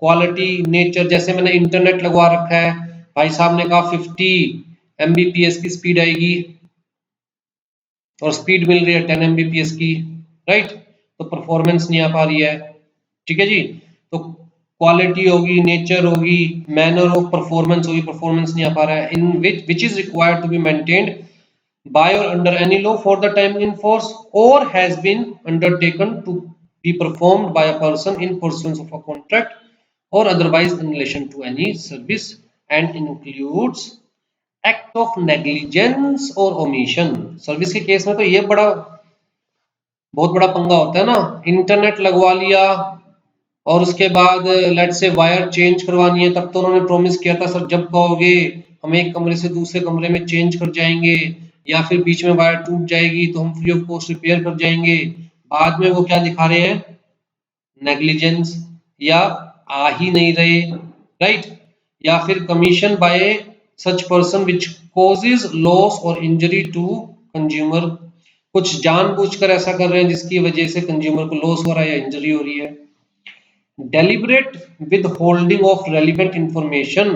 quality, nature. जैसे मैंने इंटरनेट लगवा रखा है, भाई साहब ने कहा 50 Mbps की स्पीड आएगी और स्पीड मिल रही है 10 Mbps की, राइट, तो परफॉर्मेंस नहीं आ पा रही है, ठीक है जी। तो क्वालिटी होगी, नेचर होगी, मैनर ऑफ परफॉर्मेंस होगी, परफॉर्मेंस नहीं आ पा रहा है। In which is required to be maintained by or under any law for the time in force or has been undertaken to be performed by a person in pursuance of a contract or otherwise in relation to any service and includes act of negligence or omission। Service के case में तो ये बहुत बड़ा पंगा होता है ना, इंटरनेट लगवा लिया और उसके बाद लेट से वायर चेंज करवानी है, तब तो उन्होंने प्रॉमिस किया था सर जब कहोगे हम एक कमरे से दूसरे कमरे में चेंज कर जाएंगे, या फिर बीच में वायर टूट जाएगी तो हम फ्री ऑफ कॉस्ट रिपेयर कर जाएंगे। बाद में वो क्या दिखा रहे हैं, नेग्लिजेंस, या आ ही नहीं रहे, राइट, या फिर commission by such person which causes loss और इंजरी टू कंज्यूमर, कुछ जानबूझकर ऐसा कर रहे हैं जिसकी वजह से कंज्यूमर को लॉस हो रहा है या इंजरी हो रही है। Deliberate withholding of relevant information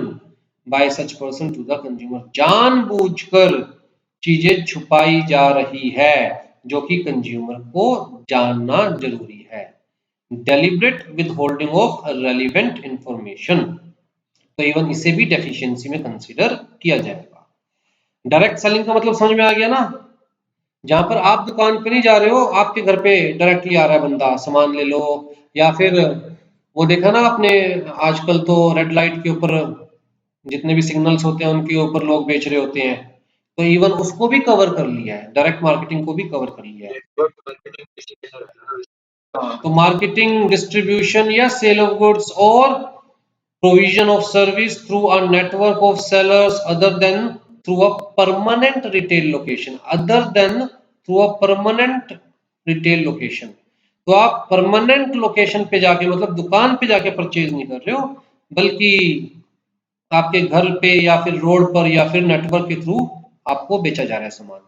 by such person to the consumer, जानबूझकर चीजें छुपाई जा रही है जो कि कंज्यूमर को जानना जरूरी है। Deliberate withholding of relevant information, तो इवन इसे भी डेफिशिएंसी में कंसीडर किया जाएगा। डायरेक्ट सेलिंग का मतलब समझ में आ गया ना, जहां पर आप दुकान पे नहीं जा रहे हो, आपके घर पे डायरेक्टली आ रहा है बंदा, सामान ले लो, या फिर वो देखा ना आपने आजकल तो रेड लाइट के ऊपर जितने भी सिग्नल्स होते हैं उनके ऊपर लोग बेच रहे होते हैं, तो इवन उसको भी कवर कर लिया है, डायरेक्ट मार्केटिंग को भी कवर कर लिया है। तो मार्केटिंग, डिस्ट्रीब्यूशन या सेल ऑफ गुड्स और provision of service through a network of sellers other than through a permanent retail location, other than through a permanent retail location। तो आप परमानेंट लोकेशन पे जाके मतलब दुकान पे जाके परचेज नहीं कर रहे हो, बल्कि आपके घर पे या फिर रोड पर या फिर नेटवर्क के थ्रू आपको बेचा जा रहा है सामान।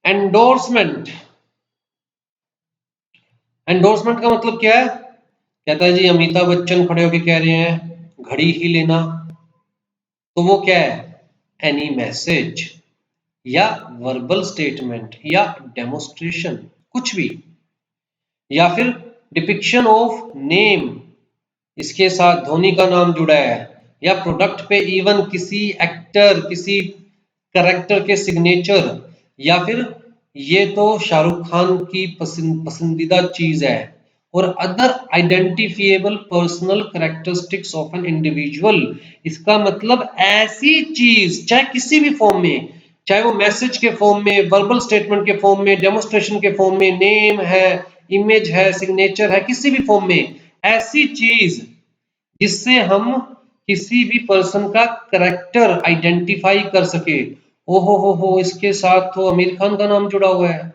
एंडोर्समेंट, एंडोर्समेंट का मतलब क्या है, कहता है जी अमिताभ बच्चन खड़े होके कह रहे हैं घड़ी ही लेना, तो वो क्या है, एनी मैसेज या वर्बल स्टेटमेंट या डेमोस्ट्रेशन, कुछ भी, या फिर डिपिक्शन ऑफ नेम, इसके साथ धोनी का नाम जुड़ा है, या प्रोडक्ट पे इवन किसी एक्टर, किसी कैरेक्टर के सिग्नेचर, या फिर ये तो शाहरुख खान की पसंदीदा चीज है, और other identifiable personal characteristics of an individual. इसका मतलब ऐसी चीज चाहे किसी भी फॉर्म में, चाहे वो मैसेज के फॉर्म में, वर्बल स्टेटमेंट के फॉर्म में, डेमोस्ट्रेशन के फॉर्म में, नेम है, इमेज है, सिग्नेचर है, किसी भी फॉर्म में, ऐसी चीज जिससे हम किसी भी पर्सन का कैरेक्टर आइडेंटिफाई कर सके। ओहो हो, इसके साथ तो आमिर खान का नाम जुड़ा हुआ है,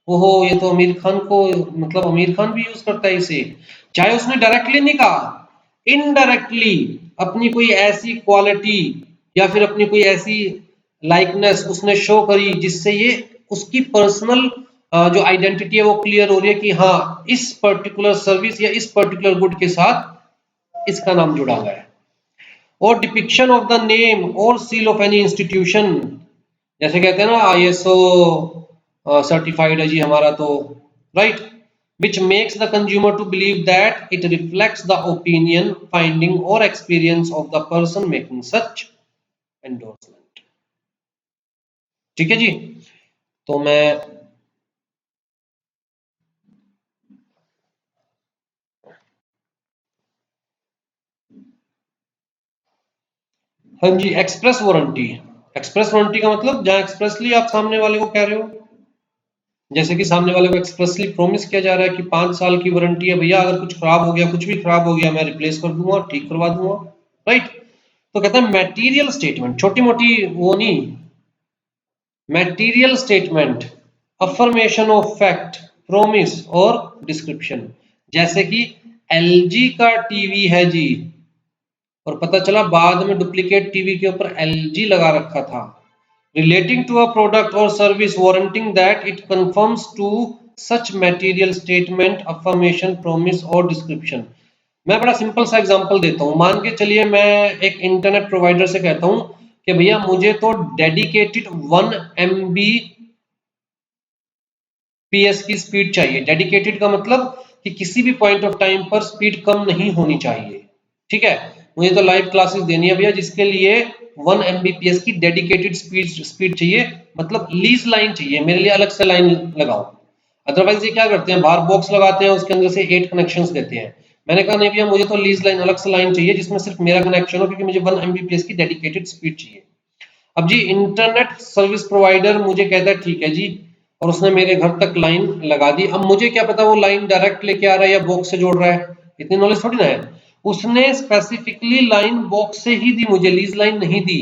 ओहो ये तो आमिर खान को, मतलब आमिर खान भी यूज करता है इसे, चाहे उसने डायरेक्टली नहीं कहा, इनडायरेक्टली अपनी कोई ऐसी क्वालिटी या फिर अपनी कोई ऐसी लाइकनेस उसने शो करी जिससे ये उसकी पर्सनल जो आइडेंटिटी है वो क्लियर हो रही है कि हाँ इस पर्टिकुलर सर्विस या इस पर्टिकुलर गुड के साथ इसका नाम जुड़ा हुआ है। और डिपिक्शन ऑफ द नेम और सील ऑफ एनी इंस्टीट्यूशन, जैसे कहते हैं ना ISO सर्टिफाइड है जी हमारा, तो right, which makes the consumer to believe that it reflects the opinion, finding or experience of the person making such endorsement. ठीक है जी, तो मैं हाँ जी, एक्सप्रेस वारंटी। एक्सप्रेस वारंटी का मतलब जहां एक्सप्रेसली आप सामने वाले को कह रहे हो, जैसे कि सामने वाले को एक्सप्रेसली प्रॉमिस किया जा रहा है कि 5 साल की वारंटी है भैया, अगर कुछ खराब हो गया, कुछ भी खराब हो गया, मैं रिप्लेस कर दूंगा, ठीक करवा दूंगा, राइट। तो कहते हैं मैटीरियल स्टेटमेंट, छोटी मोटी वो नहीं, material statement, affirmation of fact, promise और डिस्क्रिप्शन। जैसे कि LG का टीवी है जी, और पता चला बाद में डुप्लीकेट टीवी के ऊपर LG लगा रखा था। Relating to a product or service, warranting that it conforms to such material statement, affirmation, promise और description। मैं बड़ा सिंपल सा एग्जांपल देता हूँ। मान के चलिए मैं एक इंटरनेट प्रोवाइडर से कहता हूँ कि भैया मुझे तो डेडिकेटेड 1 Mbps की स्पीड चाहिए। डेडिकेटेड का मतलब कि किसी भी पॉइंट ऑफ टाइम पर स्पीड कम नहीं होनी चाहिए, ठीक है। मुझे तो लाइव क्लासेस देनी है भैया, जिसके लिए 1 Mbps की डेडिकेटेड स्पीड चाहिए, मतलब लीज लाइन चाहिए, मेरे लिए अलग से लाइन लगाओ। अदरवाइज ये क्या करते हैं, बाहर बॉक्स लगाते हैं, उसके अंदर से 8 कनेक्शंस देते हैं। मैंने कहा नहीं भैया, मुझे तो लीज लाइन, अलग से लाइन चाहिए जिसमें सिर्फ मेरा कनेक्शन हो, क्योंकि मुझे 1 Mbps की डेडिकेटेड स्पीड चाहिए। अब जी इंटरनेट सर्विस प्रोवाइडर मुझे कहता है ठीक है जी, और उसने मेरे घर तक लाइन लगा दी। अब मुझे क्या पता वो लाइन डायरेक्ट लेके आ रहा है या बॉक्स से जोड़ रहा है, इतनी नॉलेज थोड़ी ना है। उसने स्पेसिफिकली लाइन बॉक्स से ही दी, मुझे लीज लाइन नहीं दी,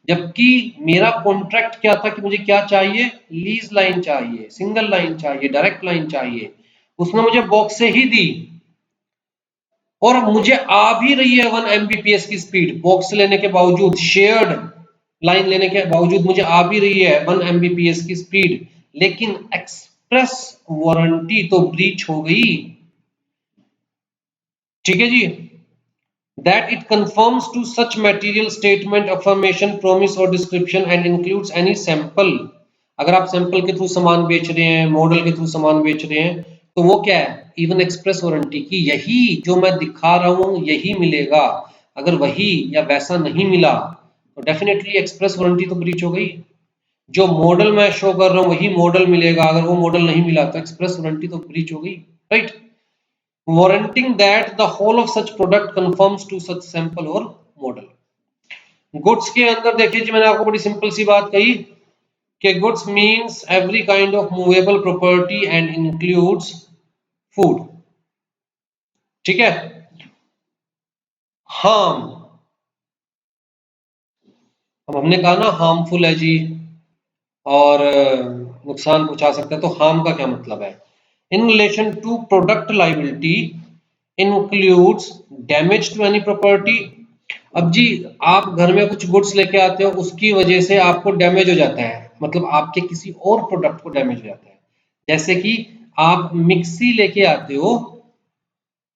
जबकि मेरा कॉन्ट्रैक्ट क्या था कि मुझे क्या चाहिए, लीज लाइन चाहिए, सिंगल लाइन चाहिए, डायरेक्ट लाइन चाहिए। उसने मुझे बॉक्स से ही दी, और मुझे आ भी रही है 1 Mbps की स्पीड, बॉक्स लेने के बावजूद, शेयर्ड लाइन लेने के बावजूद मुझे आ भी रही है 1 Mbps की स्पीड, लेकिन एक्सप्रेस वारंटी तो ब्रीच हो गई, ठीक है जी। That it conforms to such material statement, affirmation, promise or description and includes any sample। अगर आप सैंपल के थ्रू सामान बेच रहे हैं, मॉडल के थ्रू सामान बेच रहे हैं, तो वो क्या है, इवन एक्सप्रेस वारंटी की यही जो मैं दिखा रहा हूं यही मिलेगा। अगर वही या वैसा नहीं मिला तो डेफिनेटली एक्सप्रेस वारंटी तो ब्रीच हो गई। जो मॉडल मैं शो कर रहा हूं वही मॉडल मिलेगा, अगर वो मॉडल नहीं मिला तो एक्सप्रेस वारंटी तो ब्रीच हो गई, right. Warranting that the whole of such product conforms to such sample or model. Goods के अंदर देखिए जी, मैंने आपको बड़ी सिंपल सी बात कही कि goods means every kind of movable property and includes food, ठीक है। हार्म, अब हमने कहा ना हार्मफुल है जी, और नुकसान पहुंचा सकता है, तो हार्म का क्या मतलब है। In relation to product liability includes damage to any property. अब जी आप घर में कुछ गुड्स लेके आते हो, उसकी वजह से आपको डैमेज हो जाता है, मतलब आपके किसी और प्रोडक्ट को डैमेज हो जाता है। जैसे कि आप मिक्सी लेके आते हो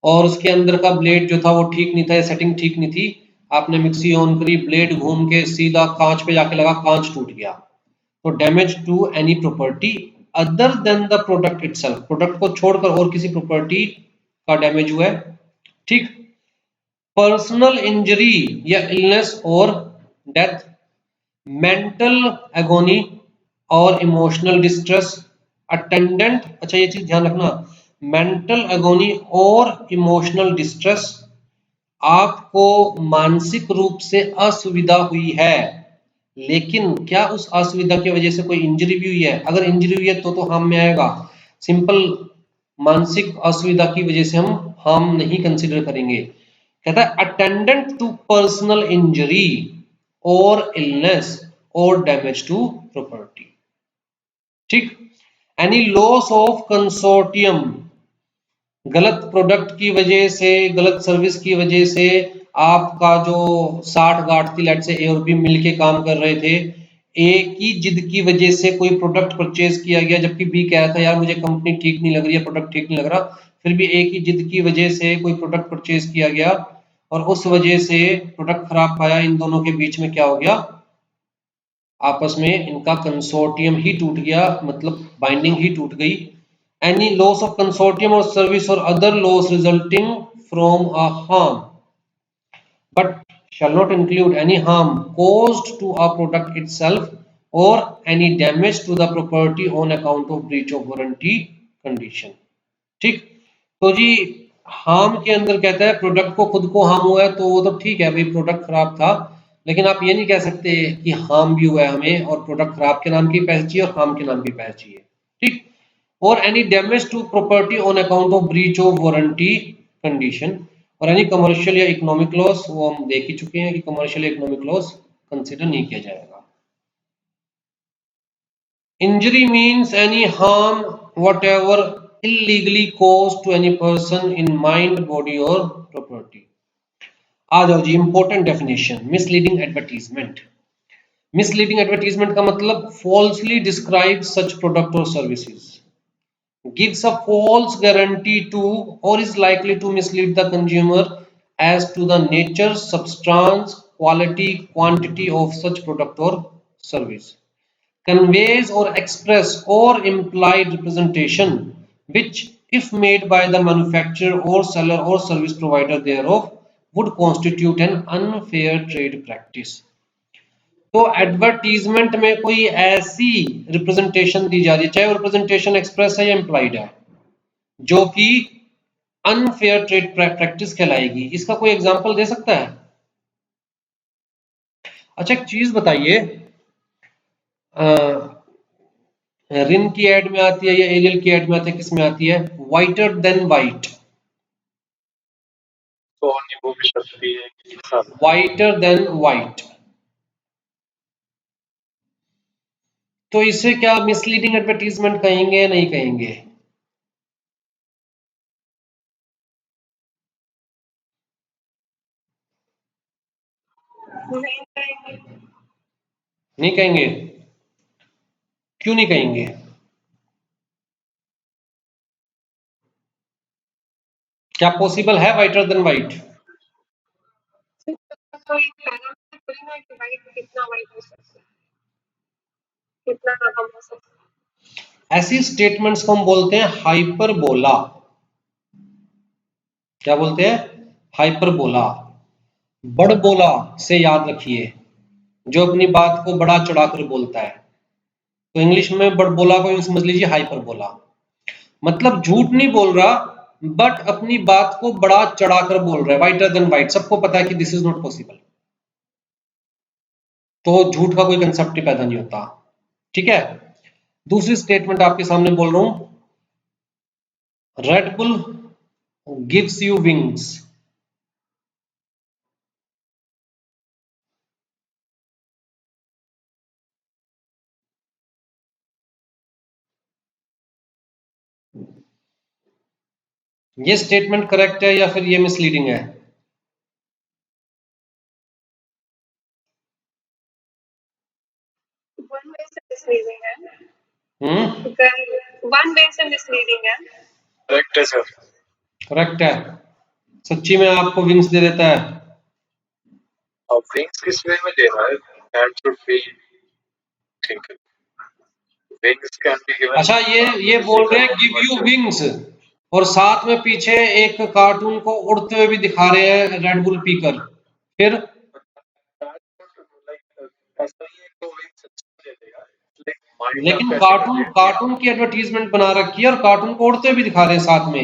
और उसके अंदर का ब्लेड जो था वो ठीक नहीं था, या सेटिंग ठीक नहीं थी, आपने मिक्सी ऑन करी, ब्लेड घूम के सीधा कांच पे जाके लगा, कांच टूट गया। तो damage to any property other than the product itself, product को छोड़कर और किसी प्रॉपर्टी का डैमेज हुआ है, ठीक। पर्सनल इंजरी या इलनेस और डेथ, मेंटल एगोनी और इमोशनल डिस्ट्रेस, अटेंडेंट, अच्छा ये चीज ध्यान रखना, मेंटल एगोनी और इमोशनल डिस्ट्रेस, आपको मानसिक रूप से असुविधा हुई है, लेकिन क्या उस असुविधा की वजह से कोई इंजरी भी हुई है, अगर इंजरी हुई है तो हार्म में आएगा। सिंपल मानसिक असुविधा की वजह से हम हार्म नहीं कंसीडर करेंगे। कहता है अटेंडेंट टू पर्सनल इंजरी और इलनेस और डैमेज टू प्रॉपर्टी, ठीक। एनी लॉस ऑफ कंसोर्टियम, गलत प्रोडक्ट की वजह से, गलत सर्विस की वजह से आपका जो 60 गार्ड थी, लेट से ए और बी मिलके काम कर रहे थे, ए की जिद की वजह से कोई प्रोडक्ट परचेज किया गया, जबकि बी कह रहा था यार मुझे कंपनी ठीक नहीं लग रही है, प्रोडक्ट ठीक नहीं लग रहा, फिर भी ए की जिद की वजह से कोई प्रोडक्ट परचेज किया गया और उस वजह से प्रोडक्ट खराब पाया, इन दोनों के बीच में क्या हो गया, आपस में इनका कंसोर्टियम ही टूट गया, मतलब बाइंडिंग ही टूट गई। एनी लॉस ऑफ कंसोर्टियम और सर्विस और other laws resulting from a harm but shall not include any harm caused to a product itself or any damage to the property on account of breach of warranty condition। ठीक, तो जी harm के अंदर कहता है product को खुद को harm हुआ है तो वो तो ठीक है भाई, प्रोडक्ट खराब था, लेकिन आप ये नहीं कह सकते कि हार्म भी हुआ है हमें और प्रोडक्ट खराब के नाम की पैसे चाहिए और हार्म के नाम की पैसे चाहिए। ठीक, और any damage to property on account of breach of warranty condition और एनी कमर्शियल या इकोनॉमिक लॉस, वो हम देख ही चुके हैं कि कमर्शियल या इकोनॉमिक लॉस कंसीडर नहीं किया जाएगा। Injury means any harm whatever illegally caused to any person in mind, body or property। आ जाओ जी important definition, misleading advertisement. Misleading advertisement का मतलब falsely describe such product or services, gives a false guarantee to or is likely to mislead the consumer as to the nature, substance, quality, quantity of such product or service, conveys or express or implied representation which if made by the manufacturer or seller or service provider thereof would constitute an unfair trade practice। तो advertisement में कोई ऐसी representation दी जा रही है, चाहे वो representation express है या इम्प्लाइड है, जो कि अनफेयर ट्रेड प्रैक्टिस कहलाएगी। इसका कोई एग्जांपल दे सकता है? अच्छा एक चीज बताइए, रिन की एड में आती है या एरियल की एड में आती है, किस में आती है? Whiter than white, whiter than white. तो इसे क्या मिसलीडिंग एडवर्टीजमेंट कहेंगे या नहीं कहेंगे? नहीं कहेंगे। क्यों नहीं कहेंगे? क्या पॉसिबल है वाइटर देन वाइट? कोई पैरामीटर थोड़ी ना कि वाइट कितना वाइट हो सकता है, कितना कम हो सकता है। ऐसी स्टेटमेंट्स को हम बोलते हैं हाइपरबोला। क्या बोलते हैं? हाइपरबोला। बड़बोला से याद रखिए, जो अपनी बात को बड़ा चढ़ाकर बोलता है। तो इंग्लिश में बड़बोला को यूं समझ लीजिए हाइपरबोला, मतलब झूठ नहीं बोल रहा बट अपनी बात को बड़ा चढ़ाकर बोल रहा है। वाइटर देन वाइट, सबको पता है कि दिस इज नॉट पॉसिबल, तो झूठ का कोई कंसेप्ट ही पैदा नहीं होता। ठीक है, दूसरी स्टेटमेंट आपके सामने बोल रहा हूं, red bull gives you wings. ये स्टेटमेंट करेक्ट है या फिर ये मिसलीडिंग है? वन वे से मिसलीडिंग है। वन वे से मिसलीडिंग है। करेक्ट है सर। करेक्ट है। सच्ची में आपको विंग्स दे देता है? अब विंग्स किस वे में दे रहा है? That should be think wings can be given. अच्छा ये बोल रहे हैं गिव यू विंग्स और साथ में पीछे एक कार्टून को उड़ते हुए भी दिखा रहे हैं रेड बुल पीकर, फिर लेकिन कार्टून की एडवर्टीजमेंट बना रखी है और कार्टून को उड़ते हुए भी दिखा रहे हैं साथ में।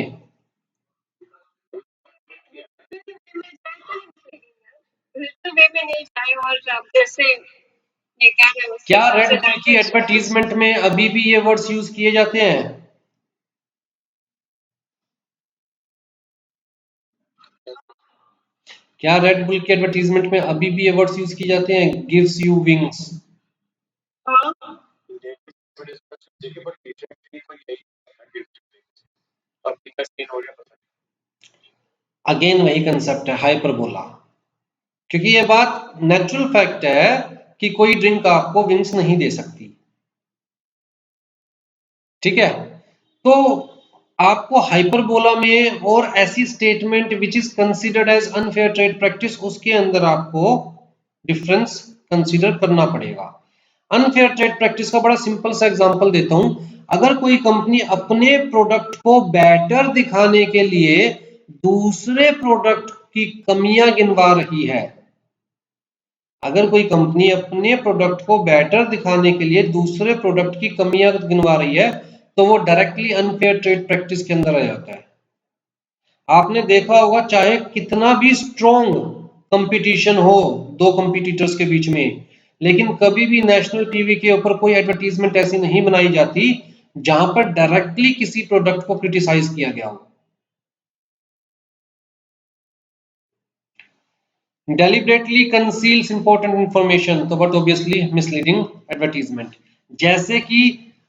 वे में नहीं जाए और जैसे ये क्या है, क्या रेड बुल की एडवर्टीजमेंट में अभी भी ये वर्ड्स यूज किए जाते हैं? क्या रेड बुल की एडवर्टीजमेंट में अभी भी ये वर्ड्स यूज किए जाते हैं, गिव्स यू विंग्स? अगेन वही कंसेप्ट है हाइपरबोला, क्योंकि ये बात नेचुरल फैक्ट है कि कोई ड्रिंक आपको विंग्स नहीं दे सकती। ठीक है, तो आपको हाइपरबोला में और ऐसी statement which is considered as unfair trade practice, उसके अंदर आपको डिफरेंस कंसीडर करना पड़ेगा। अनफेयर ट्रेड प्रैक्टिस का बड़ा सिंपल सा एग्जांपल देता हूं। अगर कोई कंपनी अपने प्रोडक्ट को बेटर दिखाने के लिए दूसरे प्रोडक्ट की कमियां गिनवा रही है, अगर कोई कंपनी अपने प्रोडक्ट को बेटर दिखाने के लिए दूसरे प्रोडक्ट की कमियां गिनवा रही है, तो वो डायरेक्टली अनफेयर ट्रेड प्रैक्टिस के अंदर आ जाता है। आपने देखा होगा, चाहे कितना भी स्ट्रॉन्ग कंपटीशन हो दो कंपटीटर्स के बीच में, लेकिन कभी भी नेशनल टीवी के ऊपर कोई एडवर्टीजमेंट ऐसी नहीं बनाई जाती जहां पर डायरेक्टली किसी प्रोडक्ट को क्रिटिसाइज किया गया हो। डेलिबरेटली कंसील्स इंपॉर्टेंट इंफॉर्मेशन, तो बट ऑब्वियसली मिसलीडिंग एडवर्टीजमेंट। जैसे कि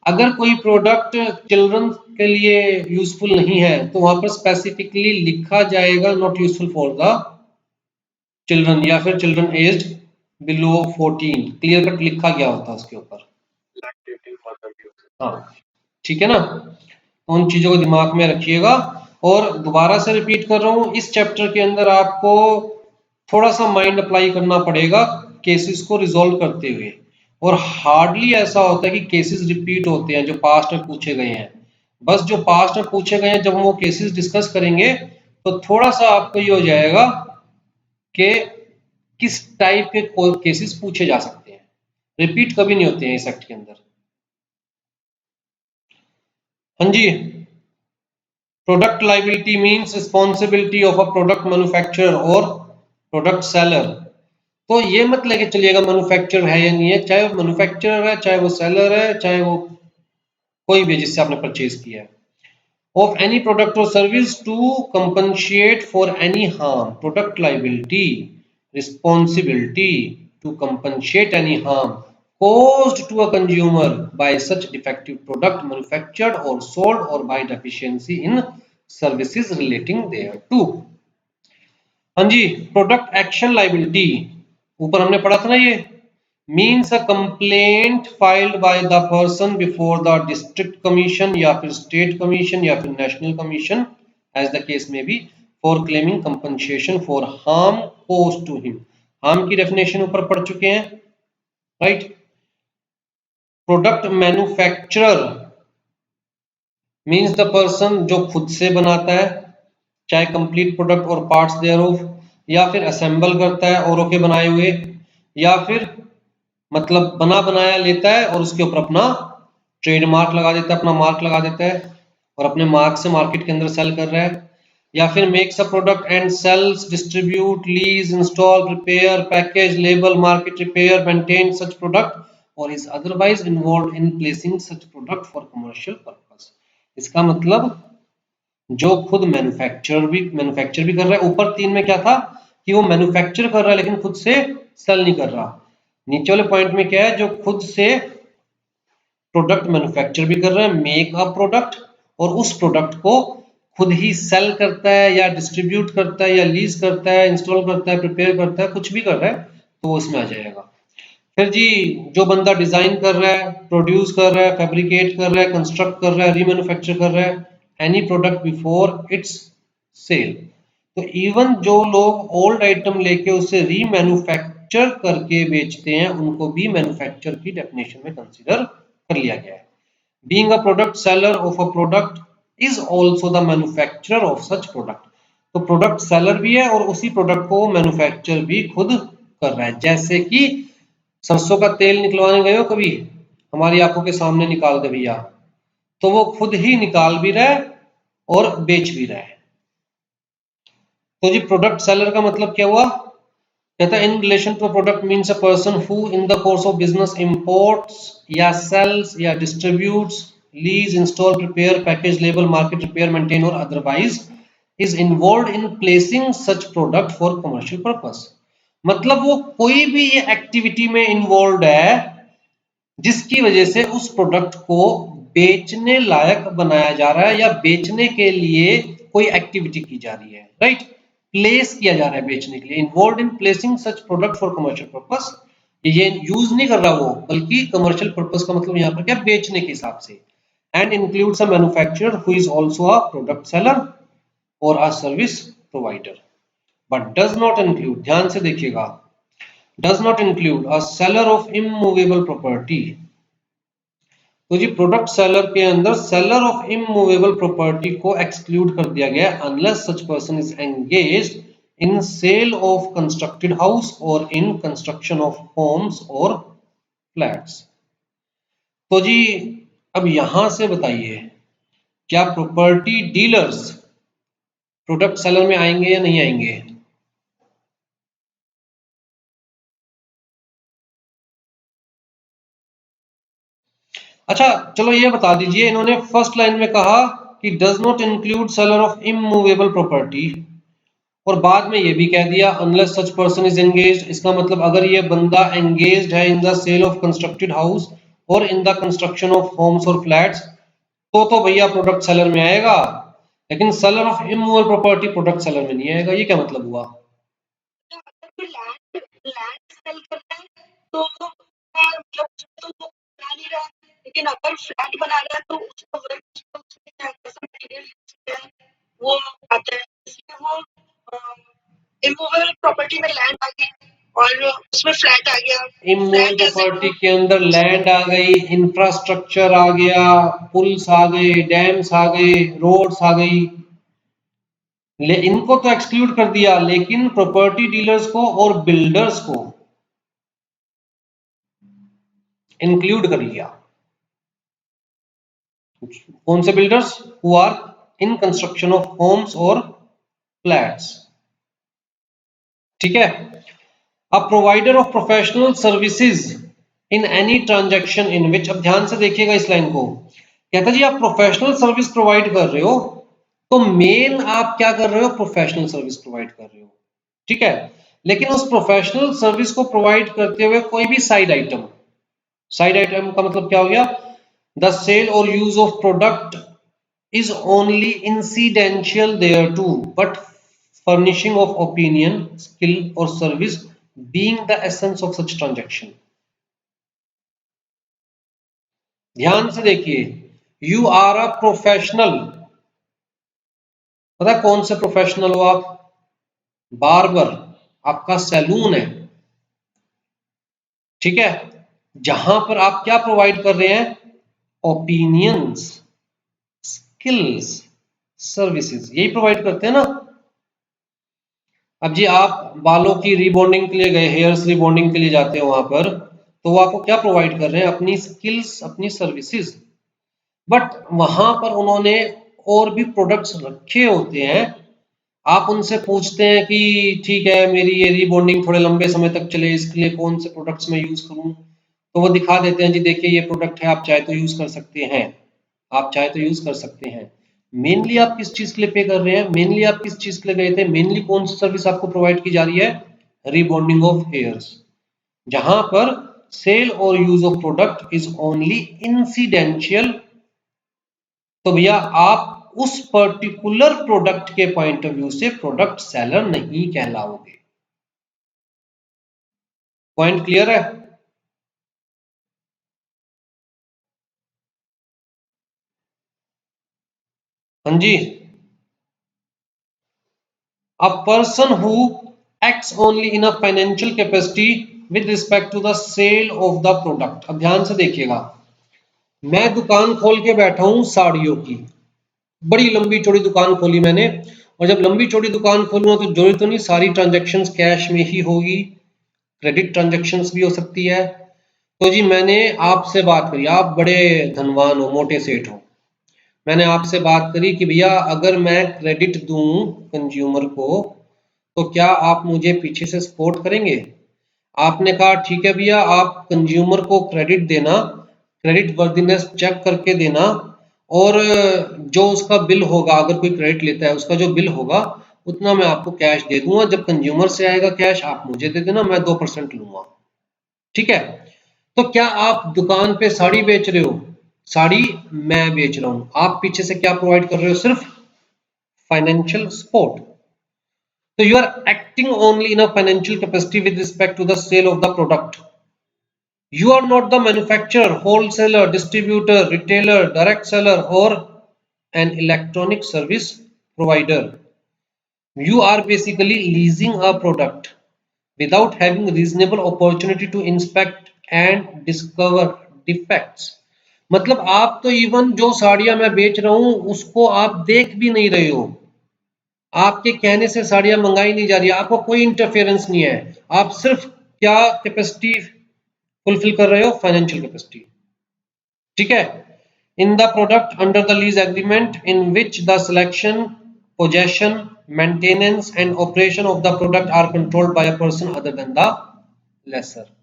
अगर कोई प्रोडक्ट चिल्ड्रन के लिए यूजफुल नहीं है तो वहां पर स्पेसिफिकली लिखा जाएगा not useful for the children, या फिर children aged below 14, clear cut लिखा गया होता है उसके ऊपर। हाँ ठीक है ना, उन चीजों को दिमाग में रखिएगा। और दोबारा से रिपीट कर रहा हूं, इस चैप्टर के अंदर आपको थोड़ा सा माइंड अप्लाई करना पड़ेगा केसेस को रिजॉल्व करते हुए, और हार्डली ऐसा होता है कि केसेस रिपीट होते हैं जो पास्ट में पूछे गए हैं। बस जो पास्ट में पूछे गए हैं जब हम वो केसेस डिस्कस करेंगे तो थोड़ा सा आपको ये हो जाएगा कि किस टाइप के केसेस पूछे जा सकते हैं। रिपीट कभी नहीं होते हैं इस एक्ट के अंदर। हाँ जी, product liability means responsibility of a product manufacturer or product seller. तो ये मत लेके चलिएगा मैन्युफैक्चरर है या नहीं है, चाहे वो मैन्युफैक्चरर है, चाहे वो सेलर है, चाहे वो कोई भी जिससे आपने परचेज किया है। Of any product or service to compensate for any harm, product liability responsibility to compensate any harm caused to a consumer by such defective product manufactured or sold or by deficiency in services relating thereto। हाँ जी, product action liability ऊपर हमने पढ़ा था ना, ये means a complaint filed by the person before the district commission या फिर स्टेट कमीशन या फिर national commission as the case may be for claiming compensation for harm caused to him. Harm की डेफिनेशन ऊपर पढ़ चुके हैं, right. Product manufacturer means the person जो खुद से बनाता है, चाहे complete product or parts thereof, या फिर असेंबल करता है औरों के बनाए हुए, या फिर मतलब बना बनाया लेता है और उसके ऊपर अपना ट्रेडमार्क लगा देता है, अपना मार्क लगा देता है और अपने मार्क से मार्केट के अंदर सेल कर रहा है, या फिर makes a product and sells, distribute, lease, install, repair, package, label, market, repair, maintain such product or is otherwise involve in placing such product for commercial purpose. इसका मतलब जो खुद मैन्युफैक्चर भी कर रहा है, ऊपर 3 में क्या था कि वो मैन्युफैक्चर कर रहा है लेकिन खुद से सेल नहीं कर रहा। नीचे वाले पॉइंट में क्या है, जो खुद से प्रोडक्ट मैन्युफैक्चर भी कर रहा है, मेक अ प्रोडक्ट, और उस प्रोडक्ट को खुद ही सेल करता है या डिस्ट्रीब्यूट करता है या लीज करता है, इंस्टॉल करता है, प्रिपेयर करता है, कुछ भी कर रहा है तो वो उसमें आ जाएगा। फिर जी, जो बंदा डिजाइन कर रहा है, प्रोड्यूस कर रहा है, फैब्रिकेट कर रहा है, कंस्ट्रक्ट कर रहा है, रीमैन्युफैक्चर कर रहा है any product before its sale. तो इवन जो लोग ओल्ड आइटम लेके उसे रीमैन्युफैक्चर करके बेचते हैं उनको भी मैन्युफैक्चर की डेफिनेशन में कंसीडर कर लिया गया है। Being a product seller of a product is also the manufacturer of such product. तो प्रोडक्ट सेलर भी है और उसी प्रोडक्ट को मैन्युफैक्चर भी खुद कर रहा है। जैसे कि सरसों का तेल निकलवाने गए हो कभी, हमारी आंखों के सामने निकाल दे भैया, तो वो खुद ही निकाल भी रहा है और बेच भी रहा है। तो जी प्रोडक्ट सेलर का मतलब क्या हुआ, कहता है in relation to product means a person who in the course of business imports या सेल्स या distributes, lease, install, prepare, package, label, market, repair, maintain or otherwise is involved in placing such product for commercial purpose. मतलब वो कोई भी ये activity में involve है जिसकी वजह से उस प्रोडक्ट को बेचने लायक बनाया जा रहा है या बेचने के लिए कोई एक्टिविटी की जा रही है, राइट। प्लेस किया जा रहा है बेचने के लिए, involve in placing such product for commercial purpose. ये यूज नहीं कर रहा वो, बल्कि कमर्शियल पर्पस का मतलब यहाँ पर क्या, बेचने के हिसाब से। And includes a manufacturer who is also a product seller or a service provider, but does not include, ध्यान से देखिएगा, does not include a seller of immovable property. तो जी प्रोडक्ट सेलर के अंदर सेलर ऑफ इमूवेबल प्रॉपर्टी को exclude कर दिया गया unless such person is engaged in sale of constructed house or in construction of homes or flats. तो जी अब यहां से बताइए क्या प्रॉपर्टी डीलर्स प्रोडक्ट सेलर में आएंगे या नहीं आएंगे? अच्छा चलो ये बता दीजिए, इन्होंने फर्स्ट लाइन में कहा कि does not include seller of immovable property और बाद में ये भी कह दिया unless such person is engaged. इसका मतलब अगर ये बंदा एंगेज्ड है in the sale of constructed house or in the construction of homes or flats तो भैया प्रोडक्ट सेलर में आएगा, लेकिन seller of immovable property product seller में नहीं आएगा। ये क्या मतलब हुआ? लैंड लैंड सेल करना है तो मतलब तो वो बना नहीं रहा, लेकिन अगर फ्लैट बना रहा है तो उसका वर्क उसमें कैसा मटेरियल यूज किया है वो आता है, इसलिए वो इमूवेबल प्रॉपर्टी में लैंड आ गई और उसमें फ्लैट आ गया। इमूवेबल फ्लैट ऐसे प्रॉपर्टी के अंदर लैंड आ गई, इंफ्रास्ट्रक्चर आ गया, पुल्स आ गए, डैम्स आ गए, रोड्स आ गई, इनको तो एक्सक्लूड कर दिया, लेकिन प्रॉपर्टी डीलर्स को और बिल्डर्स को इंक्लूड कर लिया। कौन से builders? Who are in construction of homes or flats. ठीक है। अब provider of professional services in any transaction in which, अब ध्यान से देखिएगा इस लाइन को, कहता जी आप प्रोफेशनल सर्विस प्रोवाइड कर रहे हो तो मेन आप क्या कर रहे हो? प्रोफेशनल सर्विस प्रोवाइड कर रहे हो, ठीक है। लेकिन उस प्रोफेशनल सर्विस को प्रोवाइड करते हुए कोई भी साइड आइटम, साइड आइटम का मतलब क्या हो गया? द सेल और use of product is only incidental thereto, but furnishing of opinion, skill or service being the essence of such transaction. ध्यान से देखिए, you are a professional, पता कौन से प्रोफेशनल हो आप? बार्बर, आपका सैलून है, ठीक है, जहां पर आप क्या प्रोवाइड कर रहे हैं? ओपिनियंस, स्किल्स, सर्विसेज, यही प्रोवाइड करते हैं ना। अब जी आप बालों की रीबॉन्डिंग के लिए गए, हेयर्स रीबॉन्डिंग के लिए जाते हो वहां पर, तो वो आपको क्या प्रोवाइड कर रहे हैं? अपनी स्किल्स, अपनी सर्विसेज। बट वहां पर उन्होंने और भी प्रोडक्ट्स रखे होते हैं, आप उनसे पूछते हैं कि ठीक है मेरी ये रीबॉन्डिंग थोड़े लंबे समय तक चले, इसके लिए कौन से प्रोडक्ट्स मैं यूज करूं, तो वो दिखा देते हैं जी देखिए ये प्रोडक्ट है, आप चाहे तो यूज कर सकते हैं, आप चाहे तो यूज कर सकते हैं। मेनली आप किस चीज के लिए पे कर रहे हैं? मेनली आप किस चीज के लिए गए थे? मेनली कौन सी सर्विस आपको प्रोवाइड की जा रही है? रीबॉन्डिंग ऑफ हेयर्स, जहां पर सेल और use of product is only incidental. तो भैया आप उस पर्टिकुलर प्रोडक्ट के पॉइंट ऑफ व्यू से प्रोडक्ट सेलर नहीं कहलाओगे। पॉइंट क्लियर है? हाँ जी। A person who acts only in a financial capacity with respect to the sale of the product। अब ध्यान से देखिएगा, मैं दुकान खोल के बैठा हूं साड़ियों की, बड़ी लंबी चौड़ी दुकान खोली मैंने, और जब लंबी चौड़ी दुकान खोलूंगा तो जरूरी तो नहीं सारी ट्रांजैक्शंस कैश में ही होगी, क्रेडिट ट्रांजैक्शंस भी हो सकती है। तो जी मैंने आपसे बात करी, आप बड़े धनवान हो, मोटे सेठ हो, मैंने आपसे बात करी कि भैया अगर मैं क्रेडिट दूं कंज्यूमर को तो क्या आप मुझे पीछे से सपोर्ट करेंगे? आपने कहा ठीक है भैया, आप कंज्यूमर को क्रेडिट देना, क्रेडिट वर्दीनेस चेक करके देना, और जो उसका बिल होगा, अगर कोई क्रेडिट लेता है उसका जो बिल होगा उतना मैं आपको कैश दे दूंगा, जब कंज्यूमर से आएगा कैश आप मुझे दे देना, मैं 2% लूंगा, ठीक है। तो क्या आप दुकान पे साड़ी बेच रहे हो? साड़ी मैं बेच रहा हूं, आप पीछे से क्या प्रोवाइड कर रहे हो? सिर्फ financial support. So you are acting only in a financial capacity with respect to the sale of the product. You are not the manufacturer, wholesaler, distributor, retailer, direct seller or an electronic service provider. You are basically leasing a product. without having reasonable opportunity to inspect and discover defects। मतलब आप तो even जो साड़ियां मैं बेच रहा हूं उसको आप देख भी नहीं रहे हो, आपके कहने से साड़ियां मंगाई नहीं जा रही, आपको कोई इंटरफेरेंस नहीं है, आप सिर्फ क्या कैपेसिटी फुलफिल कर रहे हो, फाइनेंशियल कैपेसिटी। ठीक है। In the product under the lease agreement in which the selection, possession, maintenance and operation of the product are controlled by a person other than the lessor.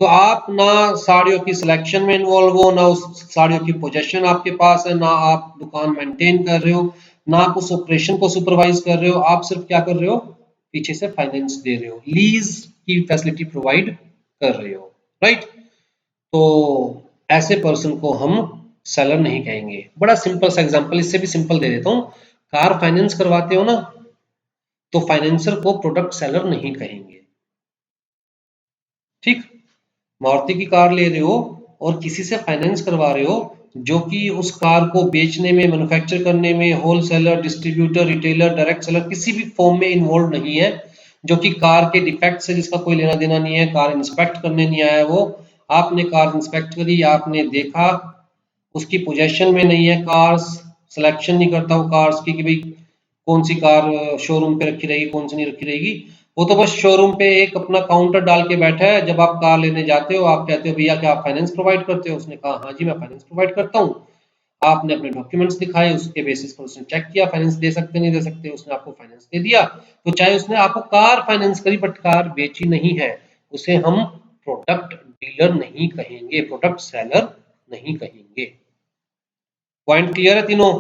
तो आप ना साड़ियों की सिलेक्शन में इन्वॉल्व हो, ना उस साड़ियों की पोजेशन आपके पास है, ना आप दुकान मेंटेन कर रहे हो, ना आप उस ऑपरेशन को सुपरवाइज कर रहे हो, आप सिर्फ क्या कर रहे हो, पीछे से फाइनेंस दे रहे हो, लीज की फैसिलिटी प्रोवाइड कर रहे हो, राइट। तो ऐसे पर्सन को हम सेलर नहीं कहेंगे। बड़ा सिंपल सा एग्जांपल, इससे भी सिंपल दे देता हूं। कार फाइनेंस करवाते हो ना, तो फाइनेंसर को प्रोडक्ट सेलर नहीं कहेंगे। ठीक, मारुति की कार ले रहे हो और किसी से फाइनेंस करवा रहे हो जो कि उस कार को बेचने में, मैन्युफैक्चर करने में wholesaler, distributor, retailer, direct seller किसी भी फॉर्म में इन्वॉल्व नहीं है, जो कि कार के डिफेक्ट से जिसका कोई लेना देना नहीं है, कार इंस्पेक्ट करने नहीं आया वो, आपने कार इंस्पेक्ट करी, आपने देखा, उसकी पोजेशन में नहीं है, कार्स सिलेक्शन नहीं करता वो कार्स की कि भाई कौन सी कार शोरूम पे रखी रहेगी, कौन सी नहीं रखी रहेगी, वो तो बस शोरूम पे एक अपना काउंटर डाल के बैठा है। जब आप कार लेने जाते हो आप कहते हो भैया क्या आप फाइनेंस प्रोवाइड करते हो, उसने कहा हाँ जी मैं फाइनेंस प्रोवाइड करता हूँ, आपने अपने डॉक्यूमेंट्स दिखाए, उसके बेसिस पर उसने चेक किया फाइनेंस दे सकते नहीं दे सकते, उसने आपको फाइनेंस दे दिया। तो चाहे उसने आपको कार फाइनेंस करी बट कार बेची नहीं है, उसे हम प्रोडक्ट डीलर नहीं कहेंगे, प्रोडक्ट सेलर नहीं कहेंगे। पॉइंट क्लियर है तीनों?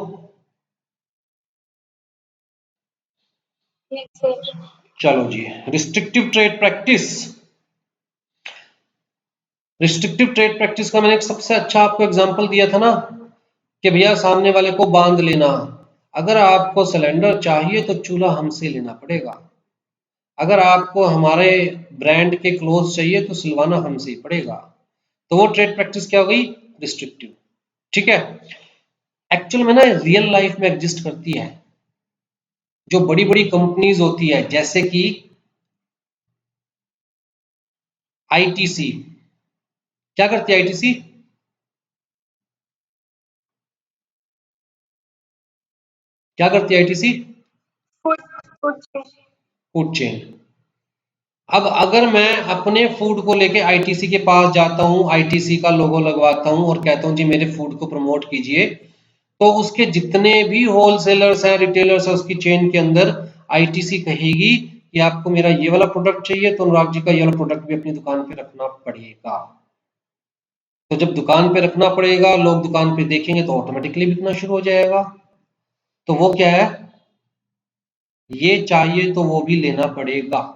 Yes, sir. चलो जी, restrictive trade practice. Restrictive trade practice का मैंने एक सबसे अच्छा आपको एग्जांपल दिया था ना कि भैया सामने वाले को बांध लेना। अगर आपको सिलेंडर चाहिए तो चूल्हा हमसे लेना पड़ेगा, अगर आपको हमारे ब्रांड के क्लोथ चाहिए तो सिलवाना हमसे ही पड़ेगा। तो वो ट्रेड प्रैक्टिस क्या हो गई? रिस्ट्रिक्टिव। ठीक है। एक्चुअल में ना रियल लाइफ में एग्जिस्ट करती है। जो बड़ी बड़ी कंपनीज होती है जैसे कि आईटीसी, क्या करती है आईटीसी? क्या करती है ITC? Food chain. Food chain. अब अगर मैं अपने फूड को लेके आईटीसी के पास जाता हूं, आईटीसी का लोगो लगवाता हूं और कहता हूं जी मेरे फूड को प्रमोट कीजिए, तो उसके जितने भी होलसेलर्स हैं, रिटेलर्स हैं, उसकी चेन के अंदर आईटीसी कहेगी कि आपको मेरा ये वाला प्रोडक्ट चाहिए तो अनुराग जी का ये वाला प्रोडक्ट भी अपनी दुकान पे रखना पड़ेगा। तो जब दुकान पे रखना पड़ेगा, लोग दुकान पे देखेंगे तो ऑटोमेटिकली बिकना शुरू हो जाएगा। तो वो क्या है, ये चाहिए तो वो भी लेना पड़ेगा।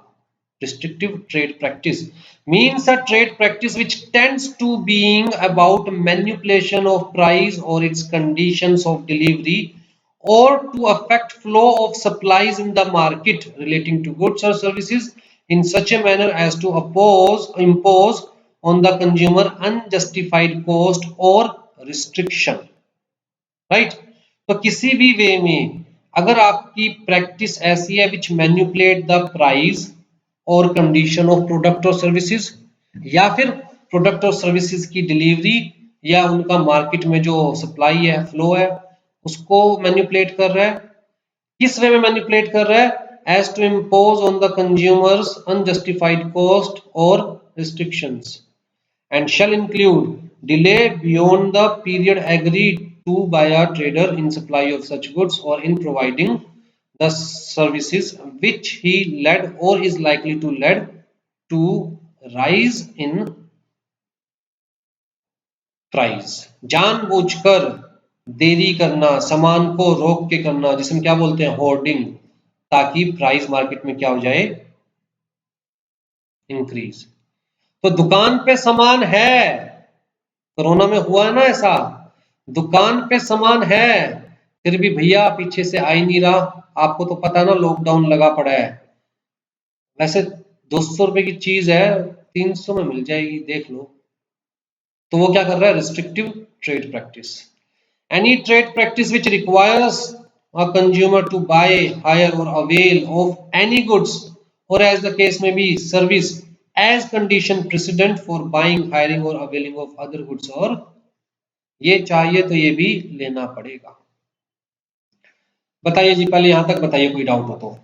Restrictive trade practice means a trade practice which tends to being about manipulation of price or its conditions of delivery or to affect flow of supplies in the market relating to goods or services in such a manner as to impose on the consumer unjustified cost or restriction, right? तो किसी भी वे में अगर आपकी practice ऐसी है विच manipulate the price और condition of product or services, या फिर प्रोडक्ट और सर्विसेज की डिलीवरी या उनका मार्केट में जो सप्लाई है, फ्लो है, उसको मैन्युपुलेट कर रहा है, किस वे में मैन्युपुलेट कर रहा है? As to impose on the consumers unjustified cost or restrictions and shall include delay beyond the period agreed to by a trader in supply of such goods or in providing the services which he led or is likely to lead to rise in price। जानबूझकर देरी करना, सामान को रोक के करना, जिसे हम क्या बोलते हैं, होर्डिंग, ताकि प्राइस मार्केट में क्या हो जाए, इंक्रीज। तो दुकान पे सामान है, कोरोना में हुआ है ना ऐसा, दुकान पे सामान है फिर भी भैया पीछे से आ ही नहीं रहा। आपको तो पता ना लॉकडाउन लगा पड़ा है, वैसे 200 रुपए की चीज है 300 में मिल जाएगी, देख लो। तो वो क्या कर रहा है? Restrictive trade practice. Any trade practice which requires a consumer to buy, hire or avail of any goods or as the case may be service as condition precedent for buying, hiring or availing of other goods, और ये चाहिए तो ये भी लेना पड़ेगा। बताइए जी, पहले यहां तक बताइए, कोई डाउट हो तो।